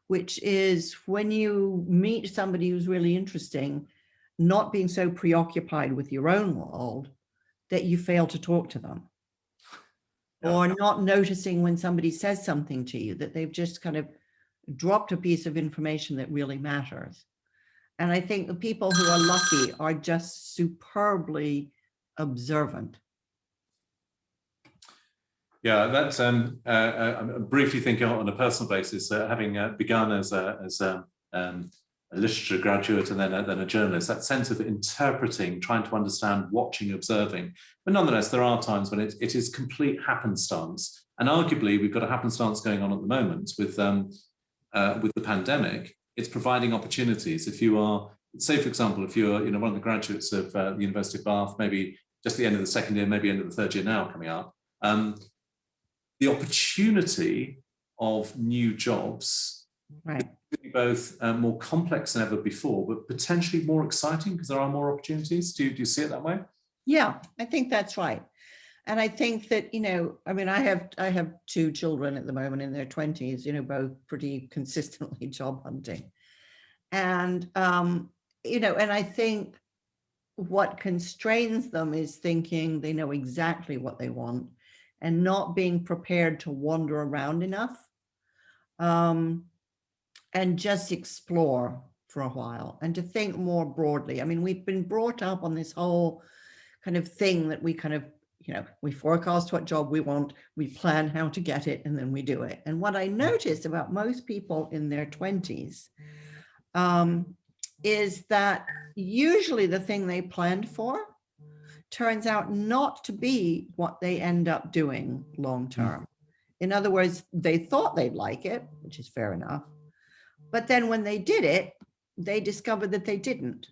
which is when you meet somebody who's really interesting, not being so preoccupied with your own world that you fail to talk to them. Or not noticing when somebody says something to you that they've just kind of dropped a piece of information that really matters. And I think the people who are lucky are just superbly observant. Yeah, that's I'm briefly thinking on a personal basis, having begun as a literature graduate and then a journalist, that sense of interpreting, trying to understand, watching, observing. But nonetheless, there are times when it is complete happenstance. And arguably, we've got a happenstance going on at the moment with the pandemic. It's providing opportunities. If you are, say, for example, if you're one of the graduates of the University of Bath, maybe just the end of the second year, maybe end of the third year now coming up, the opportunity of new jobs, right, both more complex than ever before, but potentially more exciting because there are more opportunities. Do you see it that way? Yeah, I think that's right. And I think that, I mean, I have two children at the moment in their 20s, both pretty consistently job hunting. And, and I think what constrains them is thinking they know exactly what they want and not being prepared to wander around enough and just explore for a while and to think more broadly. I mean, we've been brought up on this whole kind of thing that we kind of, we forecast what job we want, we plan how to get it, and then we do it. And what I noticed about most people in their 20s is that usually the thing they planned for turns out not to be what they end up doing long term. In other words, they thought they'd like it, which is fair enough. But then when they did it, they discovered that they didn't.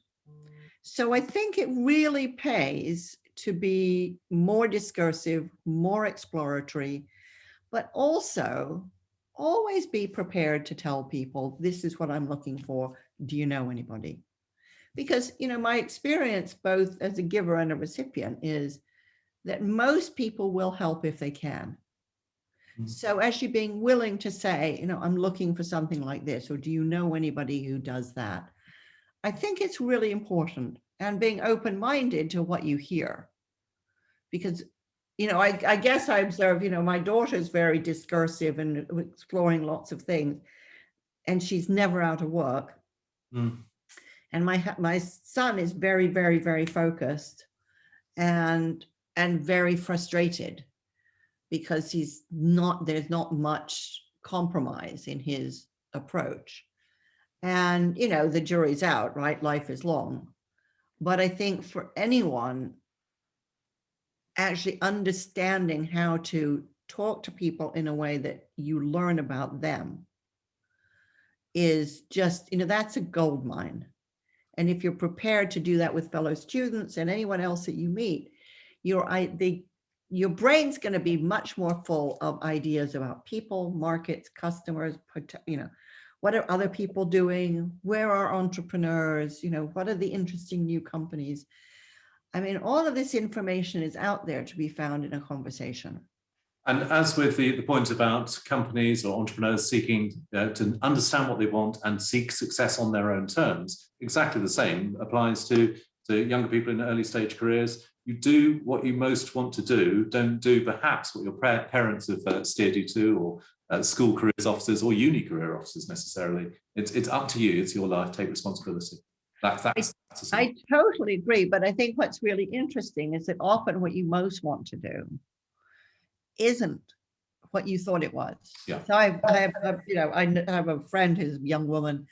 So I think it really pays to be more discursive, more exploratory, but also always be prepared to tell people, this is what I'm looking for. Do you know anybody? Because, my experience both as a giver and a recipient is that most people will help if they can. So as you're being willing to say, I'm looking for something like this, or do you know anybody who does that? I think it's really important, and being open-minded to what you hear. Because, I guess I observe, my daughter's very discursive and exploring lots of things, and she's never out of work. And my son is very, very, very focused and very frustrated, because there's not much compromise in his approach. And, the jury's out, right? Life is long. But I think for anyone, actually understanding how to talk to people in a way that you learn about them is just, that's a gold mine. And if you're prepared to do that with fellow students and anyone else that you meet, your brain's going to be much more full of ideas about people, markets, customers, what are other people doing? Where are entrepreneurs? What are the interesting new companies? I mean, all of this information is out there to be found in a conversation. And as with the point about companies or entrepreneurs seeking to understand what they want and seek success on their own terms, exactly the same applies to younger people in early stage careers. You do what you most want to do. Don't do perhaps what your parents have steered you to, or school careers officers or uni career officers necessarily. It's up to you. It's your life. Take responsibility. I totally agree. But I think what's really interesting is that often what you most want to do isn't what you thought it was. Yeah. So I have a friend who's a young woman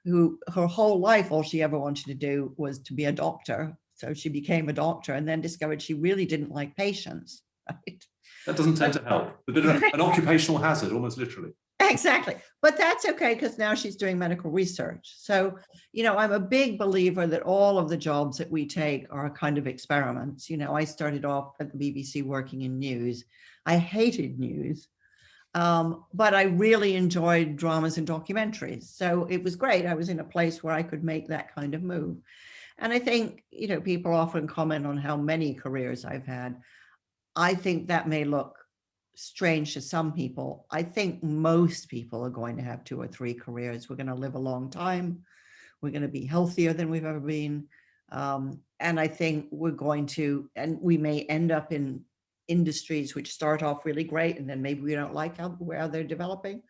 who her whole life, all she ever wanted to do was to be a doctor. So she became a doctor and then discovered she really didn't like patients. Right? That doesn't tend to help. A bit of an occupational hazard, almost literally. Exactly. But that's okay, because now she's doing medical research. So, I'm a big believer that all of the jobs that we take are kind of experiments. I started off at the BBC working in news. I hated news, but I really enjoyed dramas and documentaries. So it was great. I was in a place where I could make that kind of move. And I think, people often comment on how many careers I've had. I think that may look strange to some people. I think most people are going to have 2 or 3 careers. We're going to live a long time. We're going to be healthier than we've ever been. And I think we may end up in industries which start off really great, and then maybe we don't like where they're developing,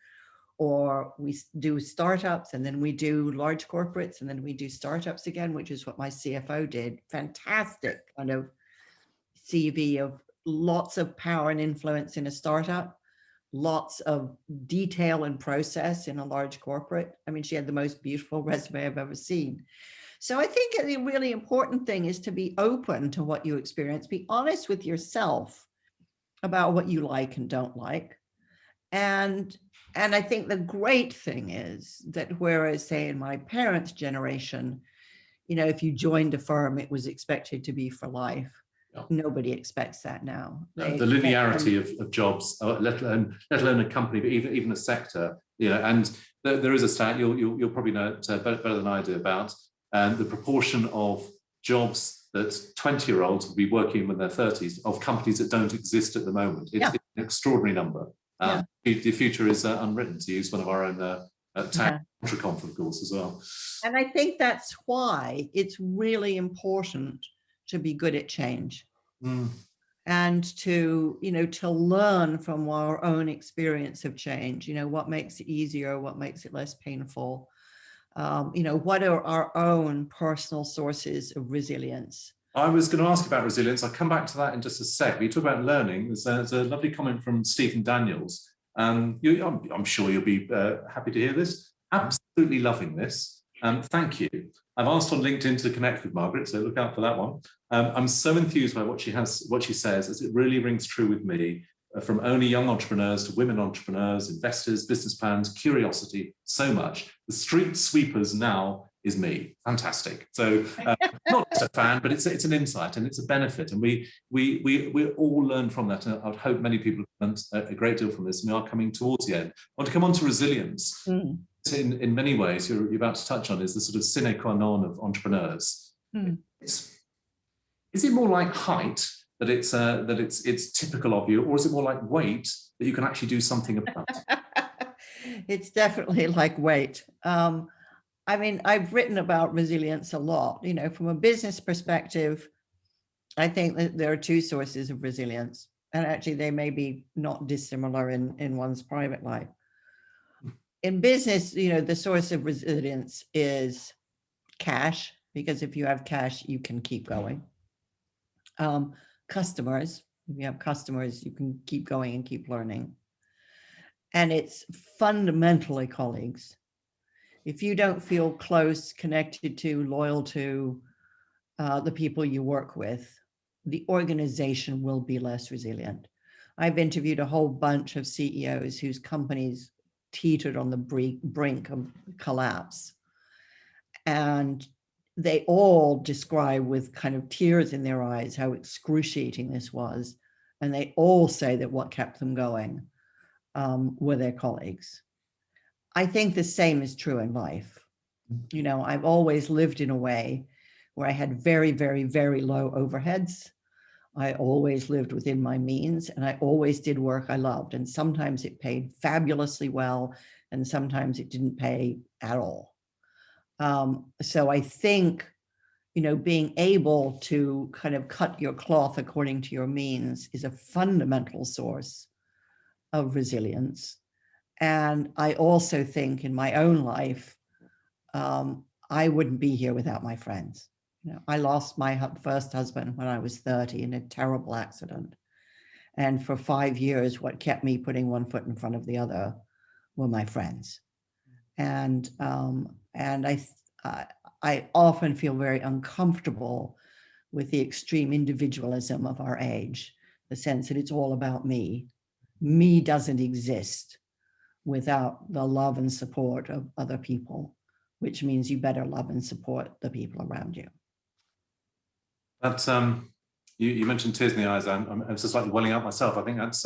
or we do startups and then we do large corporates and then we do startups again, which is what my CFO did. Fantastic kind of CV of lots of power and influence in a startup, lots of detail and process in a large corporate. I mean, she had the most beautiful resume I've ever seen. So I think the really important thing is to be open to what you experience, be honest with yourself about what you like and don't like. And I think the great thing is that whereas, say, in my parents' generation, if you joined a firm, it was expected to be for life. Yeah. Nobody expects that now. The linearity of jobs, let alone a company, but even a sector, and there is a stat, you'll probably know it better than I do, about the proportion of jobs that 20-year-olds will be working in their 30s of companies that don't exist at the moment. It's an extraordinary number. The future is unwritten, to use one of our own tag conf, of course, as well. And I think that's why it's really important to be good at change. And to learn from our own experience of change. What makes it easier, what makes it less painful. What are our own personal sources of resilience? I was going to ask about resilience. I'll come back to that in just a sec. But you talk about learning. There's a lovely comment from Stephen Daniels. I'm sure you'll be happy to hear this. Absolutely loving this. Thank you. I've asked on LinkedIn to connect with Margaret, so look out for that one. I'm so enthused by what she says, as it really rings true with me. From only young entrepreneurs to women entrepreneurs, investors, business plans, curiosity, so much. The street sweepers now is me. Fantastic. So not just a fan, but it's an insight and it's a benefit. And we all learn from that. And I would hope many people have learned a great deal from this. And we are coming towards the end. I want to come on to resilience. In many ways, you're about to touch on is the sort of sine qua non of entrepreneurs. Is it more like height, that it's typical of you, or is it more like weight that you can actually do something about? It's definitely like weight. I mean, I've written about resilience a lot. You know, from a business perspective, I think that there are two sources of resilience, and actually they may be not dissimilar in one's private life. In business, you know, the source of resilience is cash, because if you have cash, you can keep going. Customers, if you have customers, you can keep going and keep learning. And it's fundamentally colleagues. If you don't feel close, connected to, loyal to the people you work with, the organization will be less resilient. I've interviewed a whole bunch of CEOs whose companies teetered on the brink of collapse. And they all describe with kind of tears in their eyes how excruciating this was. And they all say that what kept them going were their colleagues. I think the same is true in life. You know, I've always lived in a way where I had very, very, very low overheads. I always lived within my means, and I always did work I loved. And sometimes it paid fabulously well, and sometimes it didn't pay at all. So I think, you know, being able to kind of cut your cloth according to your means is a fundamental source of resilience. And I also think in my own life, I wouldn't be here without my friends. You know, I lost my first husband when I was 30 in a terrible accident. And for 5 years, what kept me putting one foot in front of the other were my friends. And I often feel very uncomfortable with the extreme individualism of our age, the sense that it's all about me. Me doesn't exist without the love and support of other people, which means you better love and support the people around you. That's you mentioned tears in the eyes. I'm just slightly welling up myself. I think that's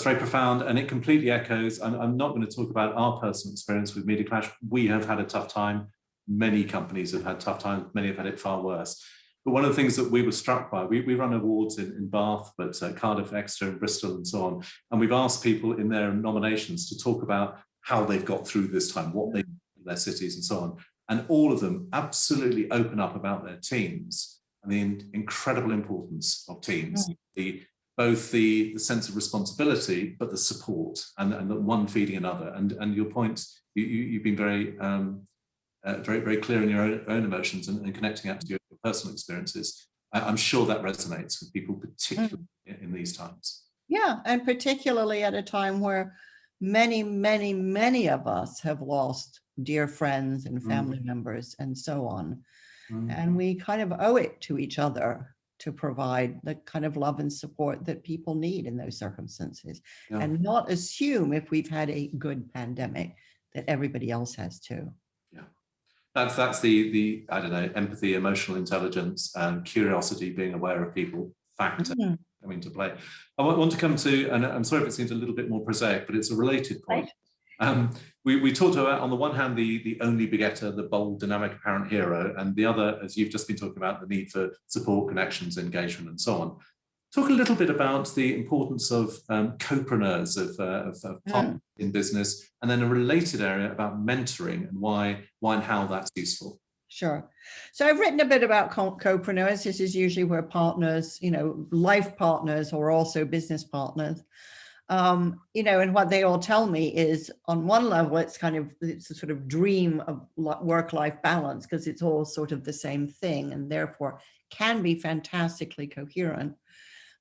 very profound, and it completely echoes. I'm not going to talk about our personal experience with Media Clash. We have had a tough time. Many companies have had tough times. Many have had it far worse. But one of the things that we were struck by, we run awards in Bath, but Cardiff, Exeter, and Bristol, and so on. And we've asked people in their nominations to talk about how they've got through this time, what they do in their cities, and so on. And all of them absolutely open up about their teams and the incredible importance of teams, both the sense of responsibility, but the support, and the one feeding another. And your point, you've been very, very clear in your own emotions and connecting up to your personal experiences. I'm sure that resonates with people, particularly in these times. Yeah, and particularly at a time where many, many, many of us have lost dear friends and family members and so on. And we kind of owe it to each other to provide the kind of love and support that people need in those circumstances, and not assume if we've had a good pandemic that everybody else has too. Yeah, that's the I don't know, empathy, emotional intelligence, and curiosity, being aware of people factor coming to play. I want to come to, and I'm sorry if it seems a little bit more prosaic, but it's a related point. Right. We talked about, on the one hand, the only begetter, the bold, dynamic, apparent hero, and the other, as you've just been talking about, the need for support, connections, engagement, and so on. Talk a little bit about the importance of co-preneurs, of partners in business, and then a related area about mentoring and why and how that's useful. Sure. So I've written a bit about co-preneurs. This is usually where partners, you know, life partners or also business partners. You know, and what they all tell me is, on one level, it's a sort of dream of work-life balance, because it's all sort of the same thing and therefore can be fantastically coherent.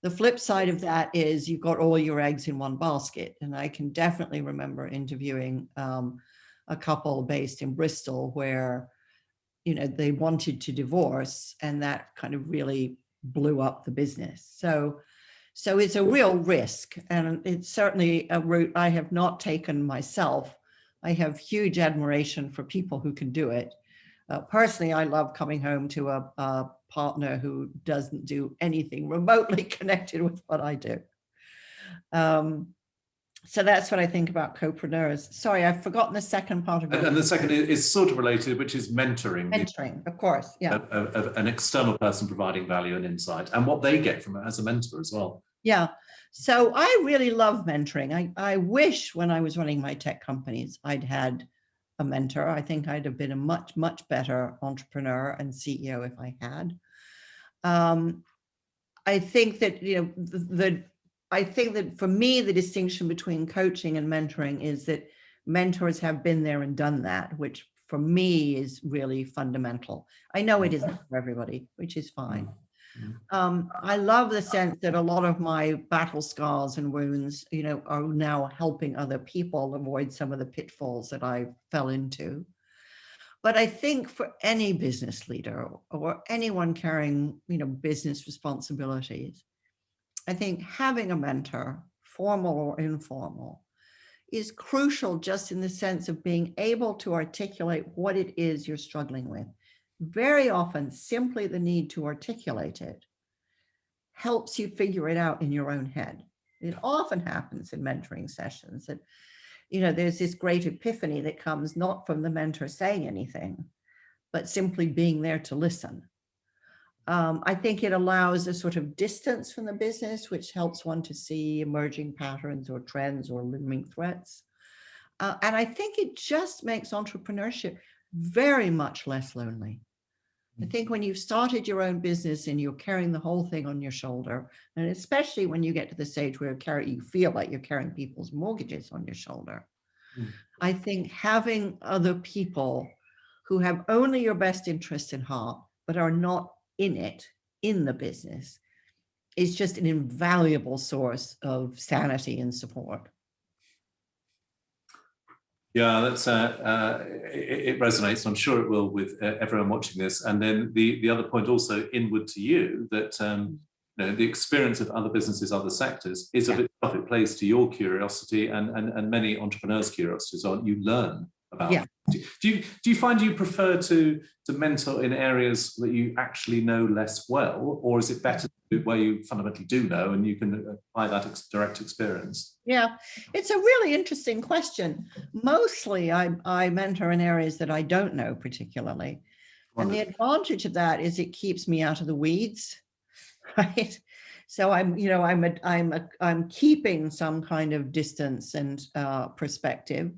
The flip side of that is you've got all your eggs in one basket. And I can definitely remember interviewing a couple based in Bristol where, you know, they wanted to divorce, and that kind of really blew up the business. So it's a real risk, and it's certainly a route I have not taken myself. I have huge admiration for people who can do it. Personally, I love coming home to a partner who doesn't do anything remotely connected with what I do. So that's what I think about co-preneurs. Sorry, I've forgotten the second part of it. And the second is sort of related, which is mentoring. Mentoring, of course, yeah. An external person providing value and insight, and what they get from it as a mentor as well. Yeah. So I really love mentoring. I wish when I was running my tech companies, I'd had a mentor. I think I'd have been a much, much better entrepreneur and CEO if I had. I think that, I think that for me, the distinction between coaching and mentoring is that mentors have been there and done that, which for me is really fundamental. I know it isn't for everybody, which is fine. I love the sense that a lot of my battle scars and wounds, are now helping other people avoid some of the pitfalls that I fell into. But I think for any business leader or anyone carrying, business responsibilities, I think having a mentor, formal or informal, is crucial just in the sense of being able to articulate what it is you're struggling with. Very often, simply the need to articulate it helps you figure it out in your own head. It often happens in mentoring sessions that, there's this great epiphany that comes not from the mentor saying anything, but simply being there to listen. I think it allows a sort of distance from the business, which helps one to see emerging patterns or trends or looming threats. And I think it just makes entrepreneurship very much less lonely. I think when you've started your own business and you're carrying the whole thing on your shoulder, and especially when you get to the stage where you feel like you're carrying people's mortgages on your shoulder, I think having other people who have only your best interest in heart, but are not in the business, is just an invaluable source of sanity and support. Yeah, that's it resonates, and I'm sure it will with everyone watching this. And then the other point also inward to you, that the experience of other businesses, other sectors is of itself, it plays to your curiosity and many entrepreneurs' curiosity as well. You learn about. Yeah. Do you find you prefer to mentor in areas that you actually know less well, or is it better where you fundamentally do know and you can apply that direct experience? Yeah, it's a really interesting question. Mostly I mentor in areas that I don't know particularly. And the advantage of that is it keeps me out of the weeds, right? So I'm keeping some kind of distance and perspective.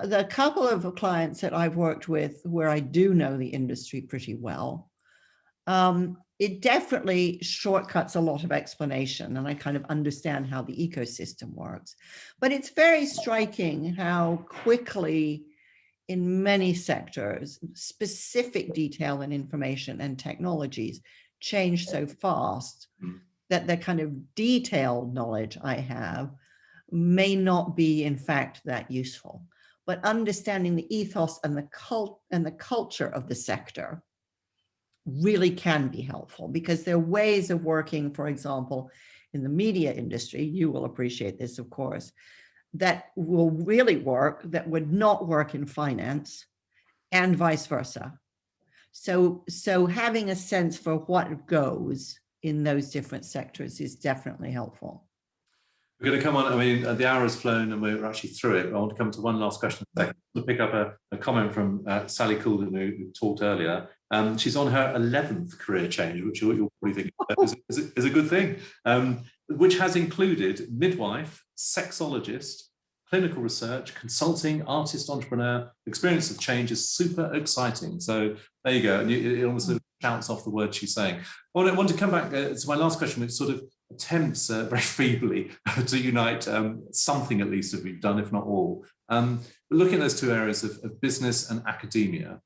The couple of clients that I've worked with where I do know the industry pretty well, it definitely shortcuts a lot of explanation, and I kind of understand how the ecosystem works. But it's very striking how quickly in many sectors, specific detail and information and technologies change so fast that the kind of detailed knowledge I have may not be in fact that useful. But understanding the ethos and the culture of the sector really can be helpful, because there are ways of working, for example, in the media industry, you will appreciate this, of course, that will really work, that would not work in finance, and vice versa. So having a sense for what goes in those different sectors is definitely helpful. We're going to come on, the hour has flown and we're actually through it. I want to come to one last question in a second, to pick up a comment from Sally Coulden, who talked earlier. She's on her 11th career change, which you'll probably think is a good thing, which has included midwife, sexologist, clinical research, consulting, artist, entrepreneur. Experience of change is super exciting. So there you go. And it almost shouts off the words she's saying. I want to come back to my last question, which sort of attempts very feebly to unite something at least that we've done, if not all. Looking at those two areas of business and academia,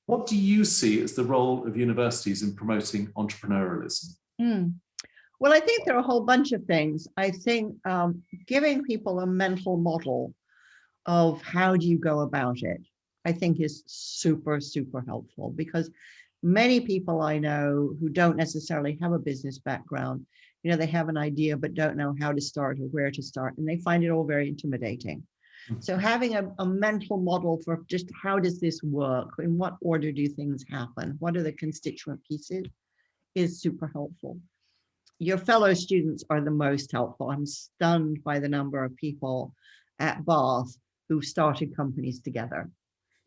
what do you see as the role of universities in promoting entrepreneurialism? Well, I think there are a whole bunch of things. I think giving people a mental model of how do you go about it, I think is super, super helpful, because many people I know who don't necessarily have a business background, they have an idea but don't know how to start or where to start, and they find it all very intimidating. So having a mental model for just how does this work, in what order do things happen, what are the constituent pieces, is super helpful. your fellow students are the most helpful. I'm stunned by the number of people at Bath who started companies together.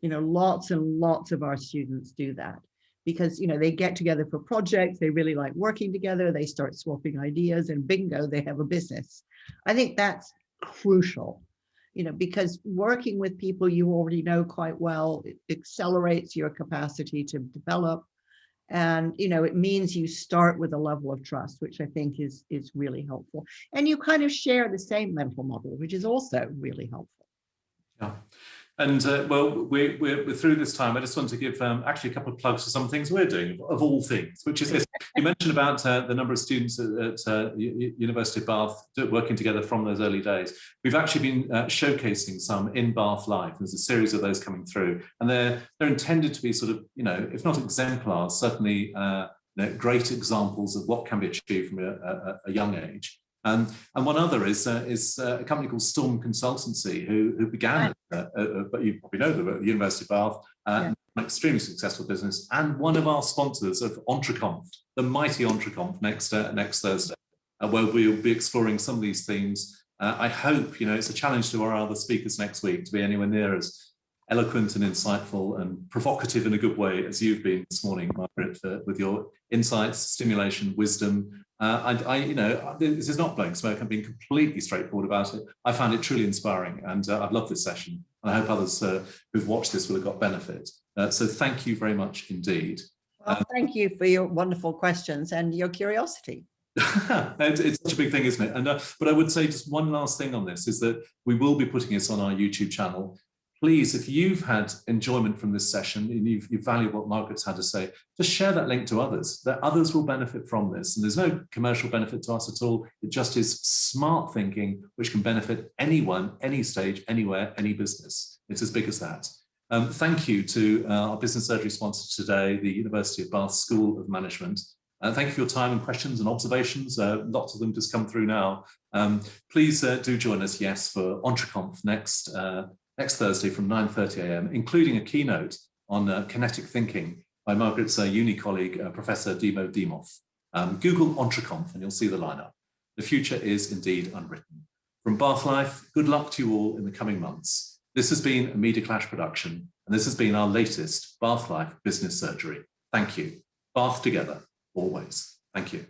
Lots and lots of our students do that because, they get together for projects. They really like working together. They start swapping ideas and bingo, they have a business. I think that's crucial, because working with people you already know quite well, it accelerates your capacity to develop. And, it means you start with a level of trust, which I think is really helpful. And you kind of share the same mental model, which is also really helpful. Yeah. And well, we're through this time. I just want to give actually a couple of plugs for some things we're doing, of all things, which is this. You mentioned about the number of students at University of Bath working together from those early days. We've actually been showcasing some in Bath Live. There's a series of those coming through, and they're intended to be sort of, if not exemplars, certainly great examples of what can be achieved from a young age. And one other is a company called Storm Consultancy, who began, but you probably know them, at the University of Bath, an extremely successful business, and one of our sponsors of EntreConf, the mighty EntreConf next Thursday, where we'll be exploring some of these themes. I hope, it's a challenge to our other speakers next week to be anywhere near as eloquent and insightful and provocative in a good way as you've been this morning, Margaret, with your insights, stimulation, wisdom. This is not blowing smoke. I'm being completely straightforward about it. I found it truly inspiring, and I've loved this session. And I hope others who've watched this will have got benefit. So thank you very much indeed. Well, thank you for your wonderful questions and your curiosity. It's such a big thing, isn't it? And but I would say just one last thing on this is that we will be putting this on our YouTube channel. Please, if you've had enjoyment from this session and you value what Margaret's had to say, just share that link to others, that others will benefit from this. And there's no commercial benefit to us at all. It just is smart thinking, which can benefit anyone, any stage, anywhere, any business. It's as big as that. Thank you to our business surgery sponsor today, the University of Bath School of Management. Thank you for your time and questions and observations. Lots of them just come through now. Please do join us, for EntreConf next Thursday from 9:30 a.m., including a keynote on kinetic thinking by Margaret's uni colleague, Professor Dimo Dimov. Google EntreConf and you'll see the lineup. The future is indeed unwritten. From Bath Life, good luck to you all in the coming months. This has been a Media Clash production, and this has been our latest Bath Life Business Surgery. Thank you. Bath together, always. Thank you.